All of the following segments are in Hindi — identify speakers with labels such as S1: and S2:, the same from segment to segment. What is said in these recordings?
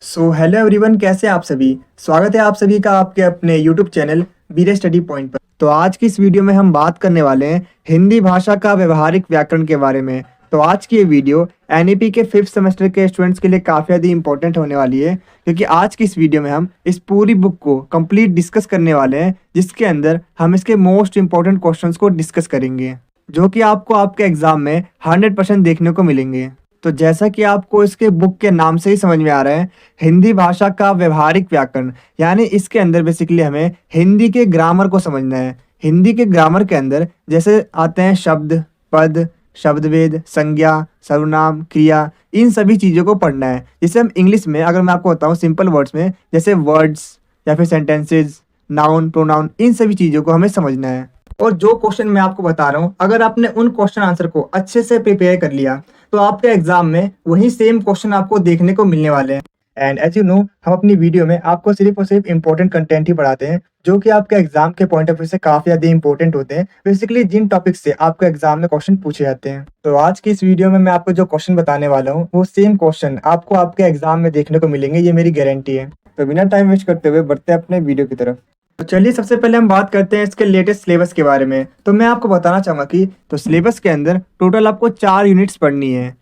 S1: हेलो एवरीवन, कैसे हैं आप सभी। स्वागत है आप सभी का आपके अपने यूट्यूब चैनल बीरे स्टडी पॉइंट पर। तो आज की इस वीडियो में हम बात करने वाले हैं हिंदी भाषा का व्यवहारिक व्याकरण के बारे में। तो आज की ये वीडियो एनईपी के 5th सेमेस्टर के स्टूडेंट्स के लिए काफ़ी ज़्यादा इंपॉर्टेंट होने वाली है, क्योंकि आज की इस वीडियो में हम इस पूरी बुक को कंप्लीट डिस्कस करने वाले हैं, जिसके अंदर हम इसके मोस्ट इंपॉर्टेंट क्वेश्चंस को डिस्कस करेंगे, जो कि आपको आपके एग्जाम में 100% देखने को मिलेंगे। तो जैसा कि आपको इसके बुक के नाम से ही समझ में आ रहा है, हिंदी भाषा का व्यवहारिक व्याकरण, यानी इसके अंदर बेसिकली हमें हिंदी के ग्रामर को समझना है। हिंदी के ग्रामर के अंदर जैसे आते हैं शब्द, पद, शब्दभेद, संज्ञा, सर्वनाम, क्रिया, इन सभी चीज़ों को पढ़ना है। जिसे हम इंग्लिश में अगर मैं आपको बताऊँ सिंपल वर्ड्स में, जैसे वर्ड्स या फिर सेंटेंसेज, नाउन, प्रोनाउन, इन सभी चीज़ों को हमें समझना है। और जो क्वेश्चन मैं आपको बता रहा हूँ, अगर आपने उन क्वेश्चन आंसर को अच्छे से प्रिपेयर कर लिया तो आपके एग्जाम में वही सेम क्वेश्चन आपको देखने को मिलने वाले हैं। एंड एज यू नो, हम अपनी वीडियो में आपको सिर्फ और सिर्फ इंपॉर्टेंट कंटेंट ही पढ़ाते हैं, जो कि आपके एग्जाम के पॉइंट ऑफ व्यू से काफ़ी ज़्यादा इंपॉर्टेंट होते हैं, बेसिकली जिन टॉपिक से आपके एग्जाम में क्वेश्चन पूछे जाते हैं। तो आज की इस वीडियो में मैं आपको जो क्वेश्चन बताने वाला हूँ, वो सेम क्वेश्चन आपको आपके एग्जाम में देखने को मिलेंगे, ये मेरी गारंटी है। तो बिना टाइम वेस्ट करते हुए बढ़ते हैं अपने वीडियो की तरफ। तो चलिए सबसे पहले हम बात करते हैं इसके लेटेस्ट सिलेबस के बारे में। तो मैं आपको बताना चाहूँगा कि तो सिलेबस के अंदर टोटल आपको 4 यूनिट्स पढ़नी है।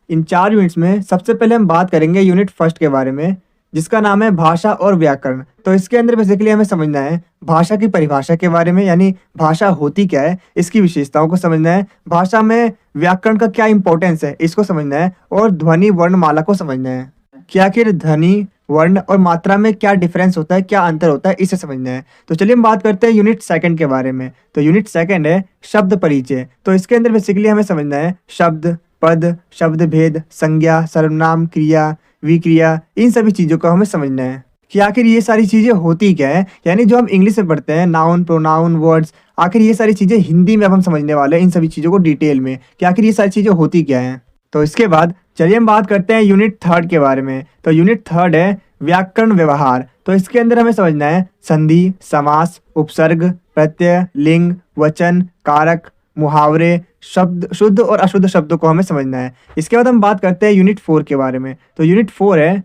S1: इन 4 यूनिट्स में सबसे पहले हम बात करेंगे यूनिट फर्स्ट के बारे में, जिसका नाम है भाषा और व्याकरण। तो इसके अंदर बेसिकली हमें समझना है भाषा की परिभाषा के बारे में, यानी भाषा होती क्या है, इसकी विशेषताओं को समझना है, भाषा में व्याकरण का क्या इंपॉर्टेंस है इसको समझना है, और ध्वनि वर्णमाला को समझना है कि आखिर ध्वनि, वर्ण और मात्रा में क्या डिफरेंस होता है, क्या अंतर होता है, इसे समझना है। तो चलिए हम बात करते हैं यूनिट सेकंड के बारे में। तो यूनिट सेकंड है शब्द परिचय। तो इसके अंदर बेसिकली हमें समझना है शब्द, पद, शब्द भेद, संज्ञा, सर्वनाम, क्रिया, विक्रिया, इन सभी चीज़ों को हमें समझना है कि आखिर ये सारी चीज़ें होती क्या है। यानी जो हम इंग्लिश में पढ़ते हैं नाउन, प्रोनाउन, वर्ड्स, आखिर ये सारी चीज़ें हिंदी में अब हम समझने वाले हैं इन सभी चीज़ों को डिटेल में कि आखिर ये सारी चीज़ें होती क्या हैं। तो इसके बाद चलिए हम बात करते हैं यूनिट थर्ड के बारे में। तो यूनिट थर्ड है व्याकरण व्यवहार। तो इसके अंदर हमें समझना है संधि, समास, उपसर्ग, प्रत्यय, लिंग, वचन, कारक, मुहावरे, शब्द, शुद्ध और अशुद्ध शब्दों को हमें समझना है। इसके बाद हम बात करते हैं यूनिट 4 के बारे में। तो यूनिट 4 है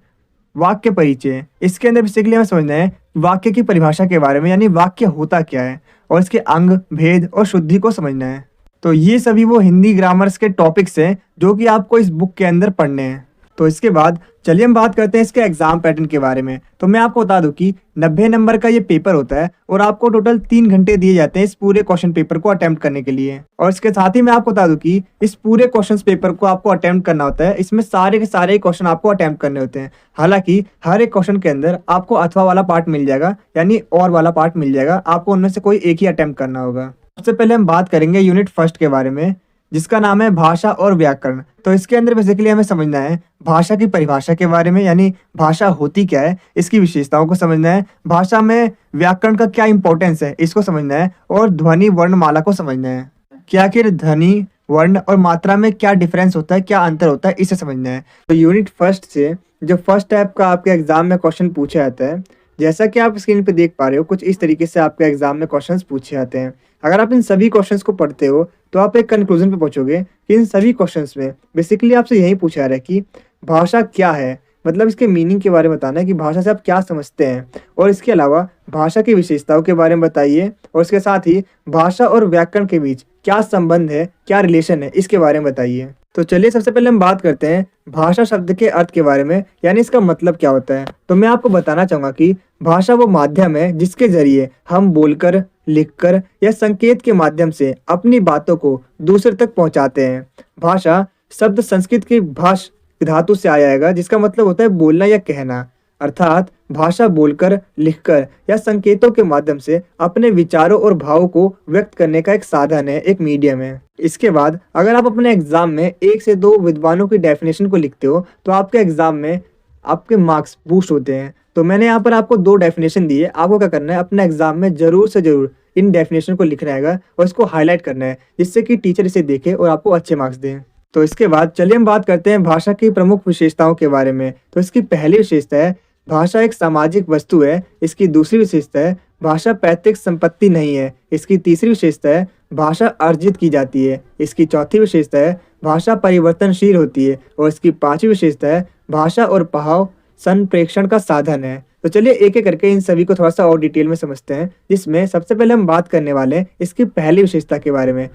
S1: वाक्य परिचय। इसके अंदर बेसिकली हमें समझना है वाक्य की परिभाषा के बारे में, यानी वाक्य होता क्या है, और इसके अंग, भेद और शुद्धि को समझना है। तो ये सभी वो हिंदी ग्रामर्स के टॉपिक्स हैं जो कि आपको इस बुक के अंदर पढ़ने हैं। तो इसके बाद चलिए हम बात करते हैं इसके एग्जाम पैटर्न के बारे में। तो मैं आपको बता दूं कि 90 नंबर का ये पेपर होता है और आपको टोटल 3 घंटे दिए जाते हैं इस पूरे क्वेश्चन पेपर को अटेम्प्ट करने के लिए। और इसके साथ ही मैं आपको बता दूं कि इस पूरे क्वेश्चन पेपर को आपको अटेम्प्ट करना होता है, इसमें सारे के सारे क्वेश्चन आपको अटेम्प्ट करने होते हैं। हालांकि हर एक क्वेश्चन के अंदर आपको अथवा वाला पार्ट मिल जाएगा, यानी और वाला पार्ट मिल जाएगा, आपको उनमें से कोई एक ही अटेम्प्ट करना होगा। सबसे पहले हम बात करेंगे यूनिट फर्स्ट के बारे में, जिसका नाम है भाषा और व्याकरण। तो इसके अंदर बेसिकली हमें समझना है भाषा की परिभाषा के बारे में, यानी भाषा होती क्या है, इसकी विशेषताओं को समझना है, भाषा में व्याकरण का क्या इंपॉर्टेंस है इसको समझना है, और ध्वनि वर्णमाला को समझना है कि आखिर ध्वनि, वर्ण और मात्रा में क्या डिफरेंस होता है, क्या अंतर होता है, इसे समझना है। तो यूनिट फर्स्ट से जो फर्स्ट टाइप का आपके एग्जाम में क्वेश्चन पूछा जाता है, जैसा कि आप स्क्रीन पे देख पा रहे हो, कुछ इस तरीके से आपके एग्जाम में क्वेश्चंस पूछे जाते हैं। अगर आप इन सभी क्वेश्चंस को पढ़ते हो तो आप एक कंक्लूजन पे पहुंचोगे कि इन सभी क्वेश्चंस में बेसिकली आपसे यही पूछा जा रहा है कि भाषा क्या है, मतलब इसके मीनिंग के बारे में बताना है कि भाषा से आप क्या समझते हैं, और इसके अलावा भाषा की विशेषताओं के बारे में बताइए, और इसके साथ ही भाषा और व्याकरण के बीच क्या संबंध है, क्या रिलेशन है, इसके बारे में बताइए। तो चलिए सबसे पहले हम बात करते हैं भाषा शब्द के अर्थ के बारे में, यानी इसका मतलब क्या होता है। तो मैं आपको बताना चाहूँगा कि भाषा वो माध्यम है जिसके जरिए हम बोलकर, लिखकर या संकेत के माध्यम से अपनी बातों को दूसरे तक पहुंचाते हैं। भाषा शब्द संस्कृत की भाष धातु से आया है, जिसका मतलब होता है बोलना या कहना। अर्थात भाषा बोलकर, लिखकर या संकेतों के माध्यम से अपने विचारों और भावों को व्यक्त करने का एक साधन है, एक मीडियम है। इसके बाद अगर आप अपने एग्जाम में 1 से 2 विद्वानों की डेफिनेशन को लिखते हो तो आपके एग्जाम में आपके मार्क्स बूस्ट होते हैं। तो मैंने यहाँ पर आपको 2 डेफिनेशन दी है, आपको क्या करना है, अपने एग्जाम में जरूर से जरूर इन डेफिनेशन को लिखना है और इसको हाईलाइट करना है, जिससे कि टीचर इसे देखे और आपको अच्छे मार्क्स दें। तो इसके बाद चलिए हम बात करते हैं भाषा की प्रमुख विशेषताओं के बारे में। तो इसकी पहली विशेषता है भाषा एक सामाजिक वस्तु है। इसकी दूसरी विशेषता है भाषा पैतृक संपत्ति नहीं है। इसकी तीसरी विशेषता है भाषा अर्जित की जाती है। इसकी चौथी विशेषता है भाषा परिवर्तनशील होती है। और इसकी पांचवी विशेषता है भाषा और भाव संप्रेषण का साधन है। तो चलिए एक एक करके इन सभी को थोड़ा सा और डिटेल में समझते हैं, जिसमें सबसे पहले हम बात करने वाले हैं इसकी पहली विशेषता के बारे में,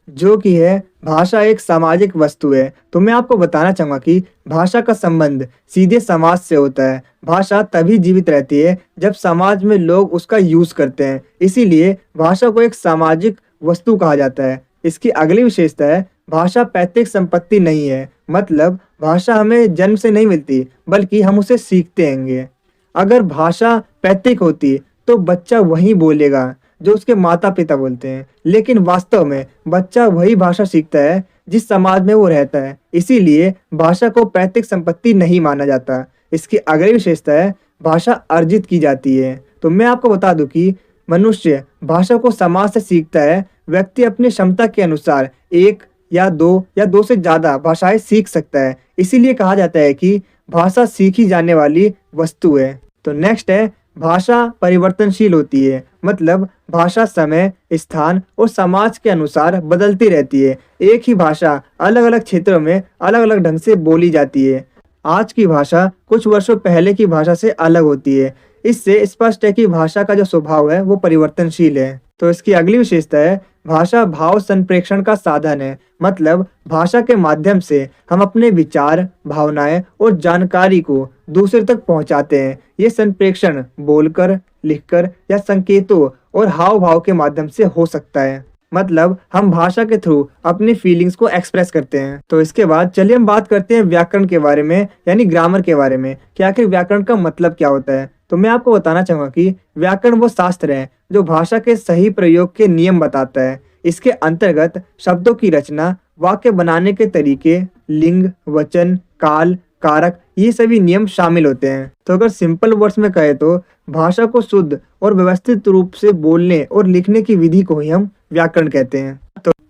S1: जो कि है भाषा एक सामाजिक वस्तु है। तो मैं आपको बताना चाहूंगा कि भाषा का संबंध सीधे समाज से होता है। भाषा तभी जीवित रहती है जब समाज में लोग उसका यूज करते हैं, इसीलिए भाषा को एक सामाजिक वस्तु कहा जाता है। इसकी अगली विशेषता है भाषा पैतृक संपत्ति नहीं है, मतलब भाषा हमें जन्म से नहीं मिलती बल्कि हम उसे सीखते हैंगे। अगर भाषा पैतृक होती तो बच्चा वही बोलेगा जो उसके माता पिता बोलते हैं, लेकिन वास्तव में बच्चा वही भाषा सीखता है जिस समाज में वो रहता है, इसीलिए भाषा को पैतृक संपत्ति नहीं माना जाता। इसकी अगली विशेषता है भाषा अर्जित की जाती है। तो मैं आपको बता दूं कि मनुष्य भाषा को समाज से सीखता है। व्यक्ति अपनी क्षमता के अनुसार एक या दो से ज्यादा भाषाएं सीख सकता है, इसीलिए कहा जाता है कि भाषा सीखी जाने वाली वस्तु है। तो नेक्स्ट है भाषा परिवर्तनशील होती है, मतलब भाषा समय, स्थान और समाज के अनुसार बदलती रहती है। एक ही भाषा अलग अलग क्षेत्रों में अलग अलग ढंग से बोली जाती है। आज की भाषा कुछ वर्षों पहले की भाषा से अलग होती है। इससे स्पष्ट है कि भाषा का जो स्वभाव है वो परिवर्तनशील है। तो इसकी अगली विशेषता है भाषा भाव संप्रेषण का साधन है, मतलब भाषा के माध्यम से हम अपने विचार, भावनाएं और जानकारी को दूसरे तक पहुंचाते हैं। ये संप्रेषण बोलकर, लिखकर या संकेतों और हाव भाव के माध्यम से हो सकता है, मतलब हम भाषा के थ्रू अपनी फीलिंग्स को एक्सप्रेस करते हैं। तो इसके बाद चलिए हम बात करते हैं व्याकरण के बारे में, यानी ग्रामर के बारे में कि आखिर व्याकरण का मतलब क्या होता है। तो मैं आपको बताना चाहूंगा कि व्याकरण वो शास्त्र है जो भाषा के सही प्रयोग के नियम बताता है। इसके अंतर्गत शब्दों की रचना, वाक्य बनाने के तरीके, लिंग, वचन, काल, कारक, ये सभी नियम शामिल होते हैं। तो अगर सिंपल वर्ड्स में कहे तो भाषा को शुद्ध और व्यवस्थित रूप से बोलने और लिखने की विधि को ही हम व्याकरण कहते हैं।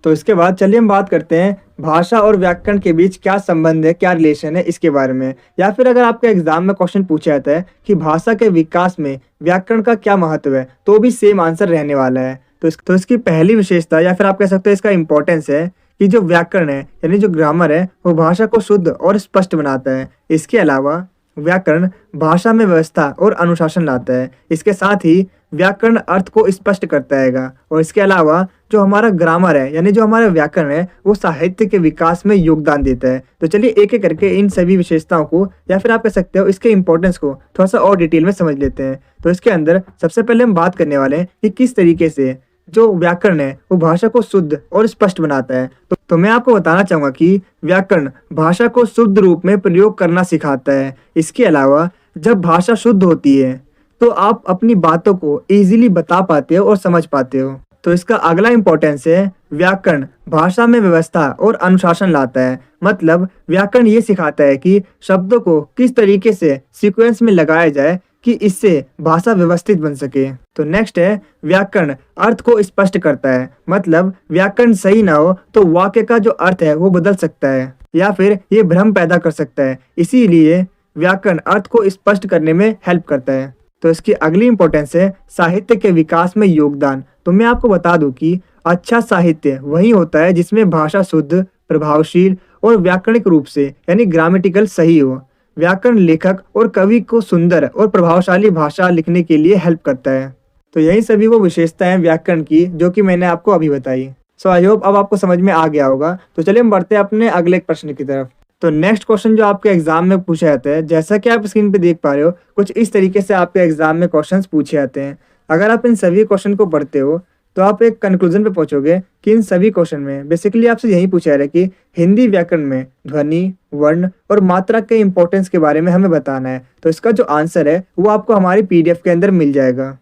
S1: तो इसके बाद चलिए हम बात करते हैं भाषा और व्याकरण के बीच क्या संबंध है, क्या रिलेशन है, इसके बारे में। या फिर अगर आपके एग्जाम में क्वेश्चन पूछा जाता है कि भाषा के विकास में व्याकरण का क्या महत्व है, तो भी सेम आंसर रहने वाला है। तो इसकी पहली विशेषता या फिर आप कह सकते हो इसका इंपॉर्टेंस है कि जो व्याकरण है यानी जो ग्रामर है वो भाषा को शुद्ध और स्पष्ट बनाता है। इसके अलावा व्याकरण भाषा में व्यवस्था और अनुशासन लाता है। इसके साथ ही व्याकरण अर्थ को स्पष्ट करता है। और इसके अलावा जो हमारा ग्रामर है यानी जो हमारा व्याकरण है वो साहित्य के विकास में योगदान देता है। तो चलिए एक एक करके इन सभी विशेषताओं को या फिर आप कह सकते हो इसके इंपॉर्टेंस को थोड़ा सा और डिटेल में समझ लेते हैं। तो इसके अंदर सबसे पहले हम बात करने वाले हैं कि किस तरीके से जो व्याकरण है वो भाषा को शुद्ध और स्पष्ट बनाता है। तो मैं आपको बताना चाहूंगा कि व्याकरण भाषा को शुद्ध रूप में प्रयोग करना सिखाता है। इसके अलावा जब भाषा शुद्ध होती है तो आप अपनी बातों को इजीली बता पाते हो और समझ पाते हो। तो इसका अगला इंपॉर्टेंस है व्याकरण भाषा में व्यवस्था और अनुशासन लाता है, मतलब व्याकरण ये सिखाता है कि शब्दों को किस तरीके से सीक्वेंस में लगाया जाए कि इससे भाषा व्यवस्थित बन सके। तो नेक्स्ट है व्याकरण अर्थ को स्पष्ट करता है, मतलब व्याकरण सही ना हो तो वाक्य का जो अर्थ है वो बदल सकता है या फिर ये भ्रम पैदा कर सकता है, इसीलिए व्याकरण अर्थ को स्पष्ट करने में हेल्प करता है। तो इसकी अगली इंपॉर्टेंस है साहित्य के विकास में योगदान। तो मैं आपको बता दूं कि अच्छा साहित्य वही होता है जिसमें भाषा शुद्ध, प्रभावशील और व्याकरणिक रूप से यानी ग्रामेटिकल सही हो। व्याकरण लेखक और कवि को सुंदर और प्रभावशाली भाषा लिखने के लिए हेल्प करता है। तो यही सभी वो विशेषताएं व्याकरण की जो कि मैंने आपको अभी बताई। सो आई होप अब आपको समझ में आ गया होगा। तो चलिए हम बढ़ते हैं अपने अगले प्रश्न की तरफ। तो नेक्स्ट क्वेश्चन जो आपके एग्जाम में पूछा जाता है, जैसा कि आप स्क्रीन पे देख पा रहे हो, कुछ इस तरीके से आपके एग्जाम में क्वेश्चंस पूछे जाते हैं। अगर आप इन सभी क्वेश्चन को पढ़ते हो तो आप एक कंक्लूजन पे पहुंचोगे कि इन सभी क्वेश्चन में बेसिकली आपसे यही पूछा जा रहा है कि हिंदी व्याकरण में ध्वनि, वर्ण और मात्रा के इंपॉर्टेंस के बारे में हमें बताना है। तो इसका जो आंसर है वो आपको हमारी PDF के अंदर मिल जाएगा।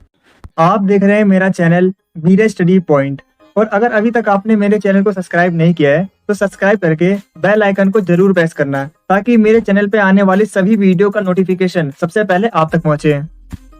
S1: आप देख रहे हैं मेरा चैनल बीरे स्टडी पॉइंट, और अगर अभी तक आपने मेरे चैनल को सब्सक्राइब नहीं किया है तो सब्सक्राइब करके बेल आइकन को जरूर प्रेस करना, ताकि मेरे चैनल पे आने वाली सभी वीडियो का नोटिफिकेशन सबसे पहले आप तक पहुंचे।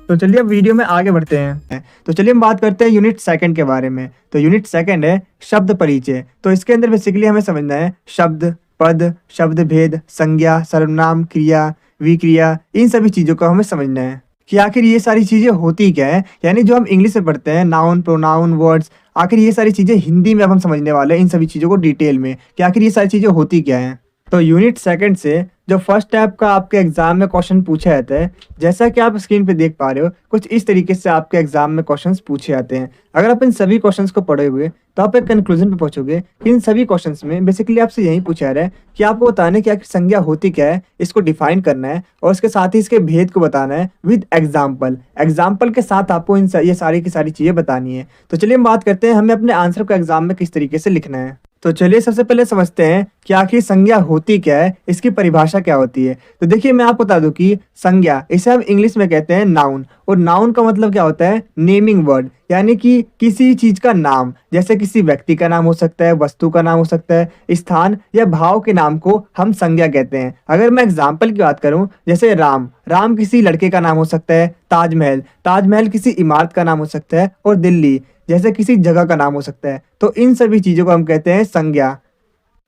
S1: तो चलिए अब वीडियो में आगे बढ़ते हैं। तो चलिए हम बात करते हैं यूनिट सेकंड के बारे में। तो यूनिट सेकंड है शब्द परिचय। तो इसके अंदर बेसिकली हमें समझना है शब्द, पद, शब्द भेद, संज्ञा, सर्वनाम, क्रिया, विक्रिया, इन सभी चीजों को हमें समझना है कि आखिर ये सारी चीजें होती क्या है। यानी जो हम इंग्लिश में पढ़ते हैं नाउन, प्रोनाउन, वर्ड्स, आखिर ये सारी चीजें हिंदी में अब हम समझने वाले हैं इन सभी चीजों को डिटेल में कि आखिर ये सारी चीजें होती क्या हैं। तो यूनिट सेकंड से जो फर्स्ट टाइप का आपके एग्जाम में क्वेश्चन पूछा जाता है, जैसा कि आप स्क्रीन पे देख पा रहे हो, कुछ इस तरीके से आपके एग्जाम में क्वेश्चंस पूछे जाते हैं। अगर आप इन सभी क्वेश्चंस को पढ़ोगे तो आप एक कंक्लूजन पे पहुंचोगे कि इन सभी क्वेश्चंस में बेसिकली आपसे यही पूछा जा रहा है कि आपको बताना है कि आखिर संज्ञा होती क्या है, इसको डिफाइन करना है और उसके साथ ही इसके भेद को बताना है विद एग्जाम्पल। एग्जाम्पल के साथ आपको ये सारी की सारी चीजें बतानी है। तो चलिए हम बात करते हैं हमें अपने आंसर को एग्जाम में किस तरीके से लिखना है। तो चलिए सबसे पहले समझते हैं कि आखिर संज्ञा होती क्या है, इसकी परिभाषा क्या होती है। तो देखिए मैं आपको बता दूं कि संज्ञा, इसे हम इंग्लिश में कहते हैं नाउन, और नाउन का मतलब क्या होता है, नेमिंग वर्ड, यानी कि किसी चीज का नाम, जैसे किसी व्यक्ति का नाम हो सकता है, वस्तु का नाम हो सकता है, स्थान या भाव के नाम को हम संज्ञा कहते हैं। अगर मैं एग्जाम्पल की बात करूं, जैसे राम, राम किसी लड़के का नाम हो सकता है, ताजमहल, ताजमहल किसी इमारत का नाम हो सकता है, और दिल्ली जैसे किसी जगह का नाम हो सकता है। तो इन सभी चीजों को हम कहते हैं संज्ञा,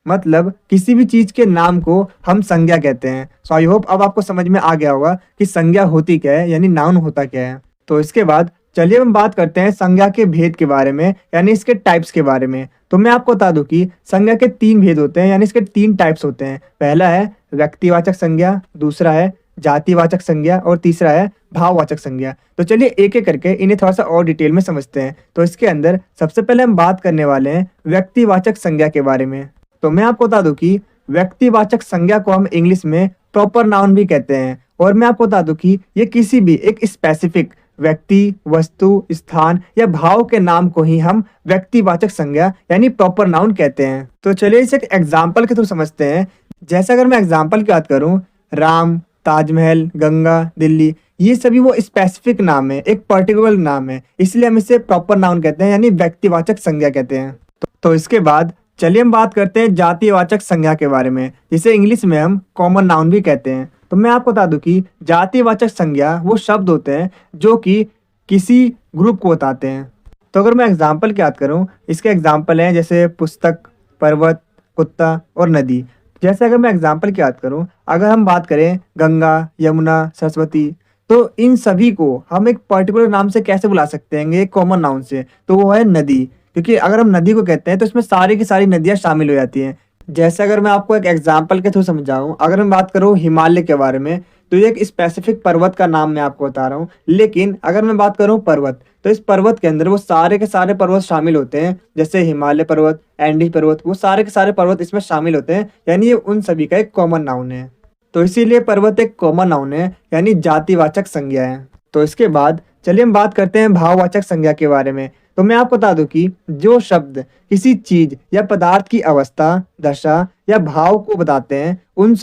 S1: मतलब किसी भी चीज के नाम को हम संज्ञा कहते हैं। सो आई होप अब आपको समझ में आ गया होगा कि संज्ञा होती क्या है, यानी नाउन होता क्या है। तो इसके बाद चलिए हम बात करते हैं संज्ञा के भेद के बारे में, यानी इसके टाइप्स के बारे में। तो मैं आपको बता दूं कि संज्ञा के 3 भेद होते हैं, यानी इसके 3 टाइप्स होते हैं। पहला है व्यक्तिवाचक संज्ञा, दूसरा है जातिवाचक संज्ञा, और तीसरा है भाववाचक संज्ञा। तो चलिए एक एक करके इन्हें थोड़ा सा और डिटेल में समझते हैं। तो इसके अंदर सबसे पहले हम बात करने वाले हैं व्यक्तिवाचक संज्ञा के बारे में। तो मैं आपको बता दूं कि व्यक्तिवाचक संज्ञा को हम इंग्लिश में प्रॉपर नाउन भी कहते हैं, और मैं आपको बता दूं कि ये किसी भी एक स्पेसिफिक व्यक्ति, वस्तु, स्थान या भाव के नाम को ही हम व्यक्तिवाचक संज्ञा यानी प्रॉपर नाउन कहते हैं। तो चलिए इसे एक एग्जाम्पल के थ्रू समझते हैं। जैसे अगर मैं एग्जाम्पल की बात करूं, राम, ताजमहल, गंगा, दिल्ली, ये सभी वो स्पेसिफिक नाम है, एक पर्टिकुलर नाम है, इसलिए हम इसे प्रॉपर नाउन कहते हैं, यानी व्यक्तिवाचक संज्ञा कहते हैं। तो इसके बाद चलिए हम बात करते हैं जातिवाचक संज्ञा के बारे में, जिसे इंग्लिश में हम कॉमन नाउन भी कहते हैं। तो मैं आपको बता दूं कि जातिवाचक संज्ञा वो शब्द होते हैं जो कि किसी ग्रुप को बताते हैं। तो अगर मैं एग्जाम्पल की बात करूं, इसके एग्जाम्पल हैं जैसे पुस्तक, पर्वत, कुत्ता और नदी। जैसे अगर मैं एग्जाम्पल की बात करूं, अगर हम बात करें गंगा, यमुना, सरस्वती, तो इन सभी को हम एक पर्टिकुलर नाम से कैसे बुला सकते हैं, एक कॉमन नाउन से, तो वो है नदी। क्योंकि अगर हम नदी को कहते हैं तो इसमें सारी की सारी नदियां शामिल हो जाती हैं। जैसे अगर मैं आपको एक एग्जाम्पल के थ्रू समझाऊं, अगर मैं बात करूं हिमालय के बारे में, तो ये एक स्पेसिफिक पर्वत का नाम मैं आपको बता रहा हूँ। लेकिन अगर मैं बात करूं पर्वत, तो इस पर्वत के अंदर वो सारे के सारे पर्वत शामिल होते हैं, जैसे हिमालय पर्वत, एंडीज पर्वत, वो सारे के सारे पर्वत इसमें शामिल होते हैं, यानी ये उन सभी का एक कॉमन नाउन है। तो इसीलिए पर्वत एक कॉमन नाउन है, यानी जातिवाचक संज्ञा है। तो इसके बाद चलिए हम बात करते हैं भाववाचक संज्ञा के बारे में। तो मैं आपको बता दूं कि जो शब्द किसी चीज या पदार्थ की अवस्था, दशा या भाव को बताते हैं, उन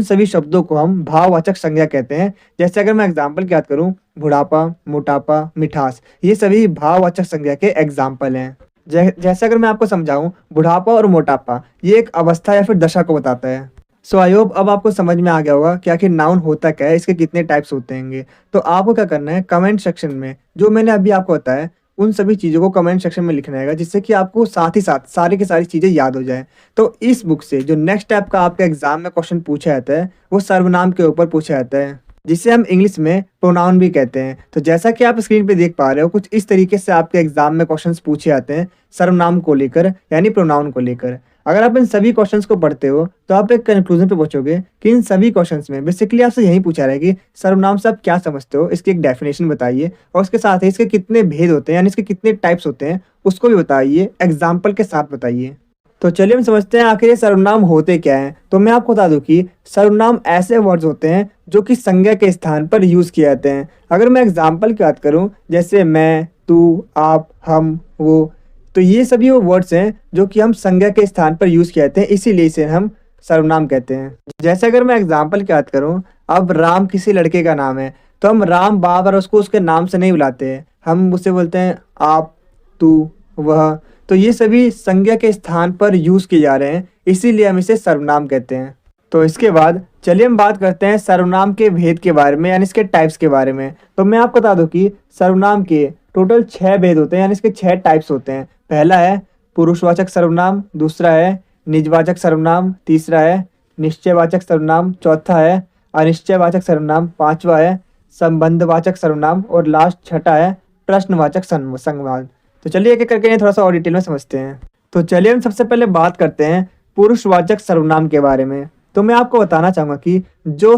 S1: सभी शब्दों को हम भाववाचक संज्ञा कहते हैं। जैसे अगर मैं एग्जाम्पल की बात करूं, बुढ़ापा, मोटापा, मिठास, ये सभी भाववाचक संज्ञा के एग्जाम्पल हैं। जैसे अगर मैं आपको समझाऊं, बुढ़ापा और मोटापा ये एक अवस्था या फिर दशा को बताता है। सो आई होप अब आपको समझ में आ गया होगा कि आखिर नाउन होता क्या है, इसके कितने टाइप्स होते हैं। तो आपको क्या करना है, कमेंट सेक्शन में जो मैंने अभी आपको बताया उन सभी चीज़ों को कमेंट सेक्शन में लिखना है, जिससे कि आपको साथ ही साथ सारी की सारी चीज़ें याद हो जाए। तो इस बुक से जो नेक्स्ट टाइप का आपके एग्जाम में क्वेश्चन पूछा जाता है वो सर्वनाम के ऊपर पूछा जाता है, जिसे हम इंग्लिश में प्रोनाउन भी कहते हैं। तो जैसा कि आप स्क्रीन पे देख पा रहे हो, कुछ इस तरीके से आपके एग्जाम में क्वेश्चंस पूछे जाते हैं सर्वनाम को लेकर, यानी प्रोनाउन को लेकर। अगर आप इन सभी क्वेश्चंस को पढ़ते हो तो आप एक कंक्लूजन पे पहुंचोगे कि इन सभी क्वेश्चंस में बेसिकली आपसे यही पूछा रहा है कि सर्वनाम से आप क्या समझते हो, इसकी एक डेफिनेशन बताइए, और उसके साथ ही इसके कितने भेद होते हैं, यानी इसके कितने टाइप्स होते हैं उसको भी बताइए, एग्जाम्पल के साथ बताइए। तो चलिए हम समझते हैं आखिर ये सर्वनाम होते क्या हैं। तो मैं आपको बता दूं कि सर्वनाम ऐसे वर्ड्स होते हैं जो कि संज्ञा के स्थान पर यूज किए जाते हैं। अगर मैं एग्जाम्पल की बात करूं, जैसे मैं, तू, आप, हम, वो, तो ये सभी वो वर्ड्स हैं जो कि हम संज्ञा के स्थान पर यूज किए जाते हैं, इसीलिए इसे हम सर्वनाम कहते हैं। जैसे अगर मैं एग्जाम्पल की बात करूं, अब राम किसी लड़के का नाम है, तो हम राम बार बार उसको उसके नाम से नहीं बुलाते हैं, हम उससे बोलते हैं आप, तू, वह। तो ये सभी संज्ञा के स्थान पर यूज किए जा रहे हैं, इसीलिए हम इसे सर्वनाम कहते हैं। तो इसके बाद चलिए हम बात करते हैं सर्वनाम के भेद के बारे में, यानी इसके टाइप्स के बारे में। तो मैं आपको बता दूं कि सर्वनाम के टोटल 6 भेद होते हैं, यानी इसके 6 टाइप्स होते हैं। पहला है पुरुषवाचक सर्वनाम, दूसरा है निजवाचक सर्वनाम, तीसरा है निश्चयवाचक सर्वनाम, चौथा है अनिश्चयवाचक सर्वनाम, पांचवा है संबंधवाचक सर्वनाम, और लास्ट छठा है प्रश्नवाचक संवाद। तो चलिए एक एक करके इन्हें थोड़ा सा और डिटेल में समझते हैं। तो चलिए हम सबसे पहले बात करते हैं पुरुषवाचक सर्वनाम के बारे में। तो मैं आपको बताना चाहूँगा कि जो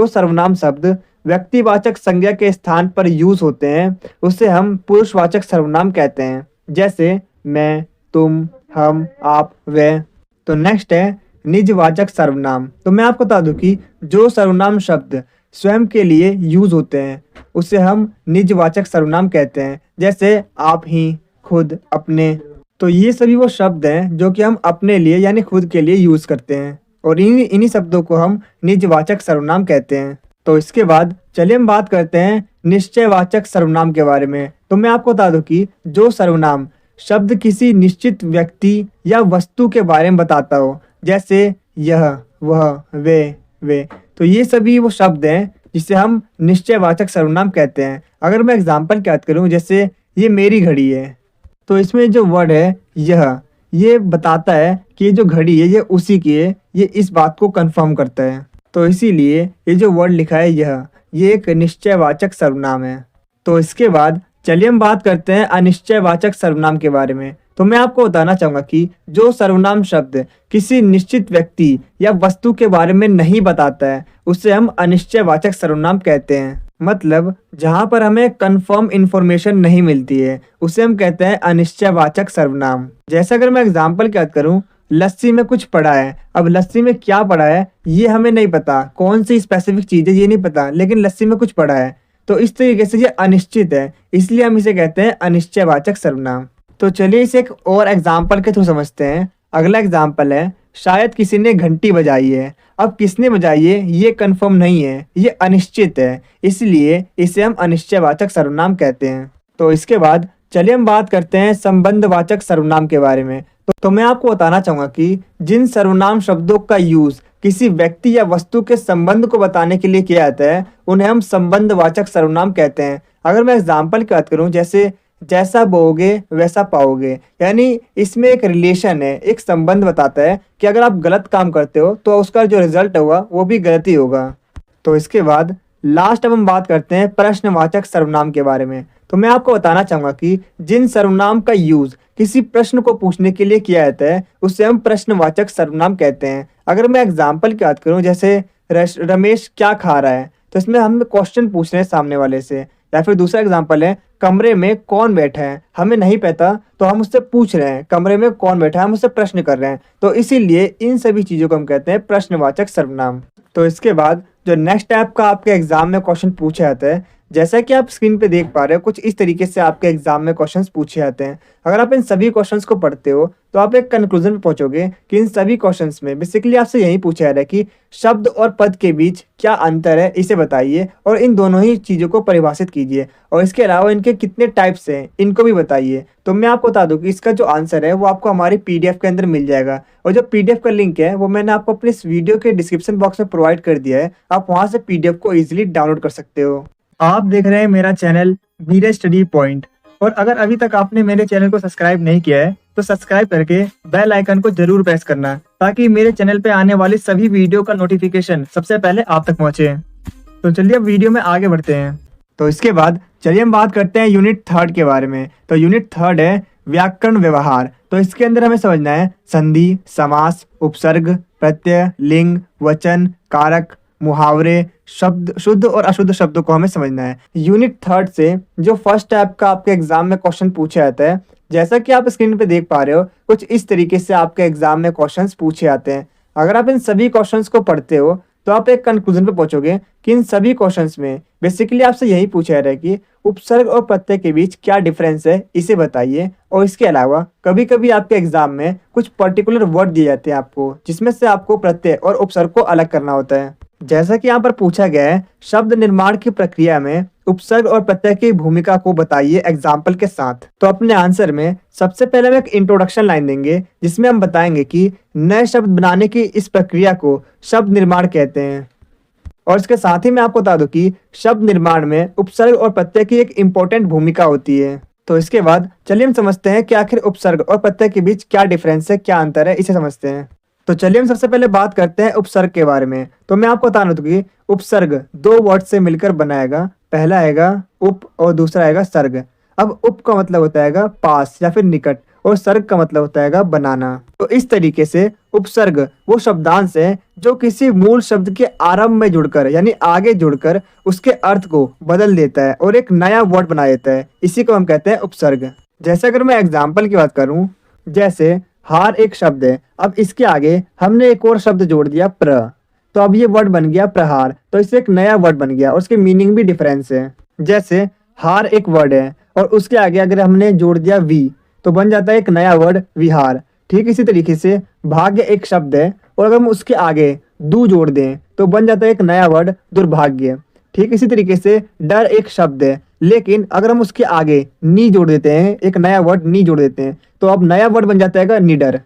S1: सर्वनाम शब्द व्यक्तिवाचक संज्ञा के स्थान पर यूज होते हैं उसे हम पुरुषवाचक सर्वनाम कहते हैं, जैसे मैं, तुम, हम, आप, वे। तो नेक्स्ट है निजवाचक सर्वनाम। तो मैं आपको बता दूं कि जो सर्वनाम शब्द स्वयं के लिए यूज होते हैं उसे हम निजवाचक सर्वनाम कहते हैं, जैसे आप ही, खुद, अपने। तो ये सभी वो शब्द हैं जो कि हम अपने लिए यानी खुद के लिए यूज करते हैं और इन्हीं शब्दों को हम निजवाचक सर्वनाम कहते हैं। तो इसके बाद चलिए हम बात करते हैं निश्चयवाचक सर्वनाम के बारे में। तो मैं आपको बता दूं कि जो सर्वनाम शब्द किसी निश्चित व्यक्ति या वस्तु के बारे में बताता हो, जैसे यह, वह, वे, तो ये सभी वो शब्द हैं जिसे हम निश्चयवाचक सर्वनाम कहते हैं। अगर मैं एग्जाम्पल की बात करूं, जैसे ये मेरी घड़ी है, तो इसमें जो वर्ड है यह, ये बताता है कि ये जो घड़ी है ये उसी की है, ये इस बात को कंफर्म करता है। तो इसीलिए ये जो वर्ड लिखा है यह, ये एक निश्चयवाचक सर्वनाम है। तो इसके बाद चलिए हम बात करते हैं अनिश्चयवाचक सर्वनाम के बारे में। तो मैं आपको बताना चाहूंगा कि जो सर्वनाम शब्द किसी निश्चित व्यक्ति या वस्तु के बारे में नहीं बताता है उसे हम अनिश्चयवाचक सर्वनाम कहते हैं। मतलब जहां पर हमें कंफर्म इंफॉर्मेशन नहीं मिलती है उसे हम कहते हैं अनिश्चयवाचक सर्वनाम। जैसे अगर मैं एग्जांपल की बात करूं, लस्सी में कुछ पड़ा है। अब लस्सी में क्या पड़ा है ये हमें नहीं पता, कौन सी स्पेसिफिक चीज है ये नहीं पता, लेकिन लस्सी में कुछ पड़ा है। तो इस तरीके से ये अनिश्चित है, इसलिए हम इसे कहते हैं अनिश्चयवाचक सर्वनाम। तो चलिए इसे एक और एग्जाम्पल के थ्रू समझते हैं। अगला एग्जाम्पल है, शायद किसी ने घंटी बजाई है। अब किसने बजाई है ये कंफर्म नहीं है, ये अनिश्चित है, इसलिए इसे हम अनिश्चयवाचक सर्वनाम कहते हैं। तो इसके बाद चलिए हम बात करते हैं संबंधवाचक सर्वनाम के बारे में। तो मैं आपको बताना चाहूंगा कि जिन सर्वनाम शब्दों का यूज किसी व्यक्ति या वस्तु के संबंध को बताने के लिए किया जाता है उन्हें हम संबंधवाचक सर्वनाम कहते हैं। अगर मैं एग्जाम्पल की बात करूं, जैसे जैसा बोओगे वैसा पाओगे, यानी इसमें एक रिलेशन है, एक संबंध बताता है कि अगर आप गलत काम करते हो तो उसका जो रिजल्ट होगा वो भी गलत ही होगा। तो इसके बाद लास्ट अब हम बात करते हैं प्रश्नवाचक सर्वनाम के बारे में। तो मैं आपको बताना चाहूंगा कि जिन सर्वनाम का यूज किसी प्रश्न को पूछने के लिए किया जाता है उसे हम प्रश्नवाचक सर्वनाम कहते हैं। अगर मैं एग्जाम्पल की बात करूं, जैसे रमेश क्या खा रहा है, तो इसमें हम क्वेश्चन पूछ रहे हैं सामने वाले से। या फिर दूसरा एग्जाम्पल है, कमरे में कौन बैठा है, हमें नहीं पता तो हम उससे पूछ रहे हैं कमरे में कौन बैठा है, हम उससे प्रश्न कर रहे हैं। तो इसीलिए इन सभी चीजों को हम कहते हैं प्रश्नवाचक सर्वनाम। तो इसके बाद जो नेक्स्ट टाइप का आपके एग्जाम में क्वेश्चन पूछा जाता है, जैसा कि आप स्क्रीन पे देख पा रहे हो, कुछ इस तरीके से आपके एग्जाम में क्वेश्चंस पूछे जाते हैं। अगर आप इन सभी क्वेश्चंस को पढ़ते हो तो आप एक कंक्लूजन पे पहुंचोगे कि इन सभी क्वेश्चंस में बेसिकली आपसे यही पूछा जा रहा है कि शब्द और पद के बीच क्या अंतर है इसे बताइए और इन दोनों ही चीज़ों को परिभाषित कीजिए, और इसके अलावा इनके कितने टाइप्स हैं इनको भी बताइए। तो मैं आपको बता दूं कि इसका जो आंसर है वो आपको हमारी PDF के अंदर मिल जाएगा, और जो PDF का लिंक है वो मैंने आपको अपने इस वीडियो के डिस्क्रिप्शन बॉक्स में प्रोवाइड कर दिया है। आप वहाँ से PDF को ईजिली डाउनलोड कर सकते हो। आप देख रहे हैं मेरा चैनल वीरे स्टडी पॉइंट, और अगर अभी तक आपने मेरे चैनल को सब्सक्राइब नहीं किया है तो सब्सक्राइब करके बेल आइकन को जरूर प्रेस करना, ताकि मेरे चैनल पे आने वाली सभी वीडियो का नोटिफिकेशन सबसे पहले आप तक पहुंचे। तो चलिए अब वीडियो में आगे बढ़ते हैं। तो इसके बाद चलिए हम बात करते हैं यूनिट 3 के बारे में। तो यूनिट 3 है व्याकरण व्यवहार। तो इसके अंदर हमें समझना है संधि, समास, उपसर्ग, प्रत्यय, लिंग, वचन, कारक, मुहावरे, शब्द, शुद्ध और अशुद्ध शब्दों को हमें समझना है। यूनिट 3 से जो फर्स्ट टाइप का आपके एग्जाम में क्वेश्चन पूछा जाता है, जैसा कि आप स्क्रीन पे देख पा रहे हो, कुछ इस तरीके से आपके एग्जाम में क्वेश्चंस पूछे जाते हैं। अगर आप इन सभी क्वेश्चंस को पढ़ते हो तो आप एक कंक्लूजन पे पहुंचोगे कि इन सभी क्वेश्चंस में बेसिकली आपसे यही पूछा जा रहा है कि उपसर्ग और प्रत्यय के बीच क्या डिफरेंस है इसे बताइए। और इसके अलावा कभी कभी आपके एग्जाम में कुछ पर्टिकुलर वर्ड दिए जाते हैं आपको, जिसमें से आपको प्रत्यय और उपसर्ग को अलग करना होता है। जैसा कि यहाँ पर पूछा गया है, शब्द निर्माण की प्रक्रिया में उपसर्ग और प्रत्यय की भूमिका को बताइए एग्जाम्पल के साथ। तो अपने आंसर में सबसे पहले हम एक इंट्रोडक्शन लाइन देंगे जिसमें हम बताएंगे कि नए शब्द बनाने की इस प्रक्रिया को शब्द निर्माण कहते हैं। और इसके साथ ही मैं आपको बता दूं कि शब्द निर्माण में उपसर्ग और प्रत्यय की एक इम्पोर्टेंट भूमिका होती है। तो इसके बाद चलिए हम समझते हैं कि आखिर उपसर्ग और प्रत्यय के बीच क्या डिफरेंस है, क्या अंतर है, इसे समझते हैं। तो चलिए हम सबसे पहले बात करते हैं उपसर्ग के बारे में। तो मैं आपको बताना दूं कि उपसर्ग 2 वर्ड से मिलकर बनाएगा। पहला आएगा उप और दूसरा आएगा सर्ग। अब उप का मतलब होता है पास या फिर निकट, और सर्ग का मतलब होता है बनाना। तो इस तरीके से उपसर्ग वो शब्दांश है जो किसी मूल शब्द के आरंभ में जुड़कर यानी आगे जुड़कर उसके अर्थ को बदल देता है और एक नया वर्ड बना देता है। इसी को हम कहते हैं उपसर्ग। जैसे अगर मैं एग्जाम्पल की बात करूं, जैसे हार एक शब्द है, अब इसके आगे हमने एक और शब्द जोड़ दिया प्र, तो अब ये वर्ड बन गया प्रहार। तो इससे एक नया वर्ड बन गया और उसके मीनिंग भी डिफरेंस है। जैसे हार एक वर्ड है और उसके आगे अगर हमने जोड़ दिया वी तो बन जाता है एक नया वर्ड विहार। ठीक इसी तरीके से भाग्य एक शब्द है और अगर हम उसके आगे दू जोड़ दें तो बन जाता है एक नया वर्ड दुर्भाग्य। ठीक इसी तरीके से डर एक शब्द है, लेकिन अगर हम उसके आगे नी जोड़ देते हैं, एक नया वर्ड नी जोड़ देते हैं, तो अब नया वर्ड बन जाता है निडर।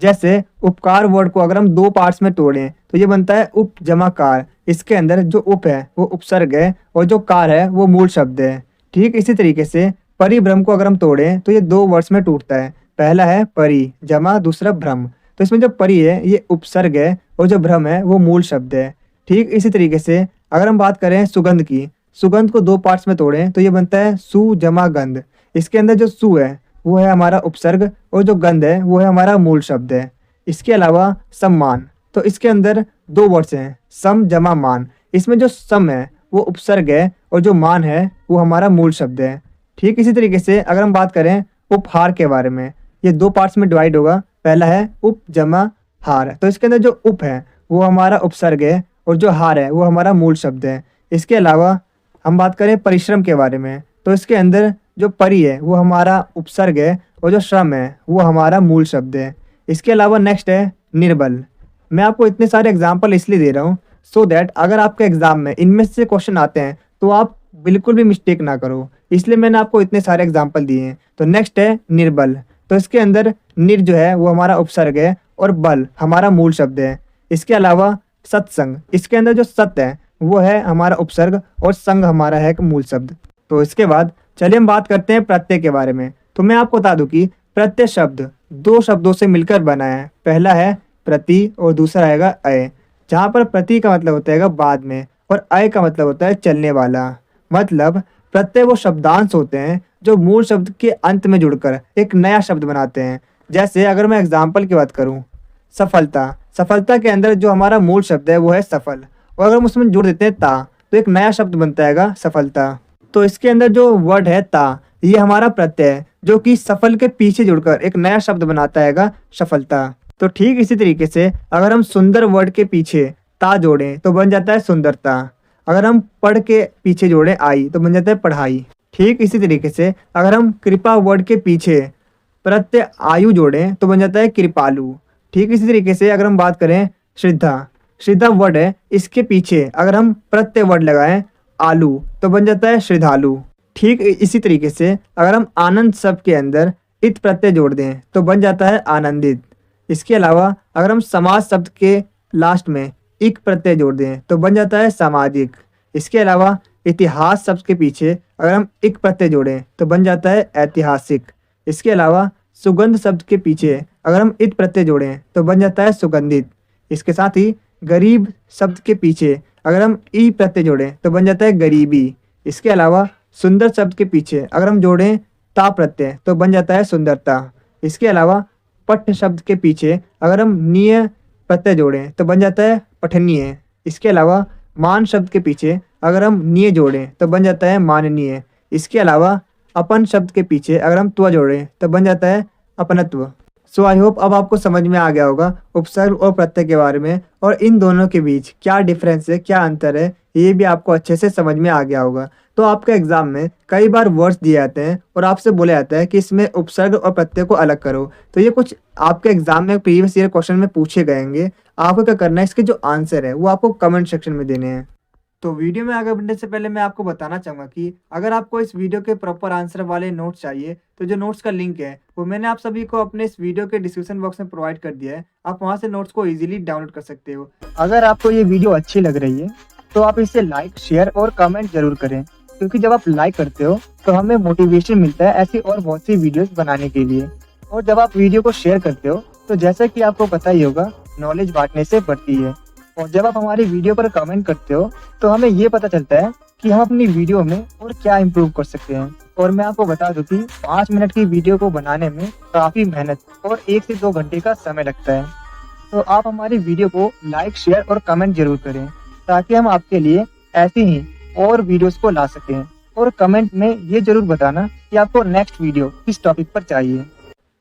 S1: जैसे उपकार वर्ड को अगर हम दो पार्ट्स में तोड़ें तो ये बनता है उप जमा कार। इसके अंदर जो उप है वो उपसर्ग है और जो कार है वो मूल शब्द है। ठीक इसी तरीके से परिभ्रम को अगर हम तोड़ें तो ये दो वर्ड्स में टूटता है। पहला है परि जमा, दूसरा भ्रम। तो इसमें जो परि है ये उपसर्ग है और जो भ्रम है वो मूल शब्द है। ठीक इसी तरीके से अगर हम बात करें सुगंध की, सुगंध को दो पार्ट्स में तोड़ें तो ये बनता है सु जमा गंध। इसके अंदर जो सु है वो है हमारा उपसर्ग और जो गंध है वो है हमारा मूल शब्द है। इसके अलावा सम्मान, तो इसके अंदर दो वर्ड्स हैं सम जमा मान। इसमें जो सम है वो उपसर्ग है और जो मान है वो हमारा मूल शब्द है। ठीक इसी तरीके से अगर हम बात करें उपहार के बारे में, ये दो पार्ट्स में डिवाइड होगा। पहला है उप जमा हार, तो इसके अंदर जो उप है वो हमारा उपसर्ग है और जो हार है वो हमारा मूल शब्द है। इसके अलावा हम बात करें परिश्रम के बारे में, तो इसके अंदर जो परि है वो हमारा उपसर्ग है और जो श्रम है वो हमारा मूल शब्द है। इसके अलावा नेक्स्ट है निर्बल। मैं आपको इतने सारे एग्जाम्पल इसलिए दे रहा हूँ सो दैट अगर आपके एग्जाम में इनमें से क्वेश्चन आते हैं तो आप बिल्कुल भी मिस्टेक ना करो, इसलिए मैंने आपको इतने सारे एग्जाम्पल दिए हैं। तो नेक्स्ट है निर्बल, तो इसके अंदर निर जो है वो हमारा उपसर्ग है और बल हमारा मूल शब्द है। इसके अलावा सत्संग, इसके अंदर जो सत्य है वो है हमारा उपसर्ग और संग हमारा है मूल शब्द। तो इसके बाद चलिए हम बात करते हैं प्रत्यय के बारे में। तो मैं आपको बता दूं कि प्रत्यय शब्द दो शब्दों से मिलकर बना है। पहला है प्रति और दूसरा आएगा अय। जहाँ पर प्रति का मतलब होता है बाद में और अय का मतलब होता है चलने वाला। मतलब प्रत्यय वो शब्दांश होते हैं जो मूल शब्द के अंत में जुड़कर एक नया शब्द बनाते हैं। जैसे अगर मैं एग्जाम्पल की बात करूं, सफलता, सफलता के अंदर जो हमारा मूल शब्द है वो है सफल और अगर हम उसमें जोड़ देते हैं ता तो एक नया शब्द बनता है सफलता। तो इसके अंदर जो वर्ड है ता, ये हमारा प्रत्यय है जो कि सफल के पीछे जुड़कर एक नया शब्द बनाता है सफलता। तो ठीक इसी तरीके से अगर हम सुंदर वर्ड के पीछे ता जोड़ें तो बन जाता है सुंदरता। अगर हम पढ़ के पीछे जोड़ें आई तो बन जाता है पढ़ाई। ठीक इसी तरीके से अगर हम कृपा वर्ड के पीछे प्रत्यय आयु जोड़ें तो बन जाता है कृपालु। ठीक इसी तरीके से अगर हम बात करें श्रद्धा, श्रद्धा वर्ड है, इसके पीछे अगर हम प्रत्यय वर्ड लगाएं आलू तो बन जाता है श्रद्धालु। ठीक इसी तरीके से अगर हम आनंद शब्द के अंदर इत प्रत्यय जोड़ दें तो बन जाता है आनंदित। इसके अलावा अगर हम समाज शब्द के लास्ट में इक प्रत्यय जोड़ दें तो बन जाता है सामाजिक। इसके अलावा इतिहास शब्द के पीछे अगर हम इक प्रत्यय जोड़ें तो बन जाता है ऐतिहासिक। इसके अलावा सुगंध शब्द के पीछे अगर हम इत प्रत्यय जोड़ें तो बन जाता है सुगंधित। इसके साथ ही गरीब शब्द के पीछे अगर हम ई प्रत्यय जोड़ें तो बन जाता है गरीबी। इसके अलावा सुंदर शब्द के पीछे अगर हम जोड़ें ता प्रत्यय तो बन जाता है सुंदरता। इसके अलावा पठ शब्द के पीछे अगर हम नीय प्रत्यय जोड़ें तो बन जाता है पठनीय। इसके अलावा मान शब्द के पीछे अगर हम नीय जोड़ें तो बन जाता है माननीय। इसके अलावा अपन शब्द के पीछे अगर हम त्व जोड़ें तो बन जाता है अपनत्व। सो आई होप अब आपको समझ में आ गया होगा उपसर्ग और प्रत्यय के बारे में और इन दोनों के बीच क्या डिफरेंस है, क्या अंतर है, ये भी आपको अच्छे से समझ में आ गया होगा। तो आपके एग्जाम में कई बार वर्ड्स दिए जाते हैं और आपसे बोला जाता है कि इसमें उपसर्ग और प्रत्यय को अलग करो। तो ये कुछ आपके एग्जाम में प्रीवियस ईयर क्वेश्चन में पूछे गएंगे। आपको क्या करना है, इसके जो आंसर है वो आपको कमेंट सेक्शन में देने हैं। तो वीडियो में आगे बढ़ने से पहले मैं आपको बताना चाहूँगा कि अगर आपको इस वीडियो के प्रॉपर आंसर वाले नोट्स चाहिए तो जो नोट्स का लिंक है वो मैंने आप सभी को अपने इस वीडियो के डिस्क्रिप्शन बॉक्स में प्रोवाइड कर दिया है। आप वहाँ से नोट्स को इजीली डाउनलोड कर सकते हो। अगर आपको ये वीडियो अच्छी लग रही है तो आप इसे लाइक, शेयर और कमेंट जरूर करें, क्योंकि जब आप लाइक करते हो तो हमें मोटिवेशन मिलता है ऐसी और बहुत सी वीडियोस बनाने के लिए। और जब आप वीडियो को शेयर करते हो तो जैसा कि आपको पता ही होगा, नॉलेज बांटने से बढ़ती है। और जब आप हमारी वीडियो पर कमेंट करते हो तो हमें ये पता चलता है कि हम अपनी वीडियो में और क्या इम्प्रूव कर सकते हैं। और मैं आपको बता दूं कि 5 मिनट की वीडियो को बनाने में काफ़ी मेहनत और 1 से 2 घंटे का समय लगता है। तो आप हमारी वीडियो को लाइक, शेयर और कमेंट जरूर करें ताकि हम आपके लिए ऐसी ही और वीडियोस को ला सकें। और कमेंट में ये जरूर बताना कि आपको नेक्स्ट वीडियो किस टॉपिक पर चाहिए।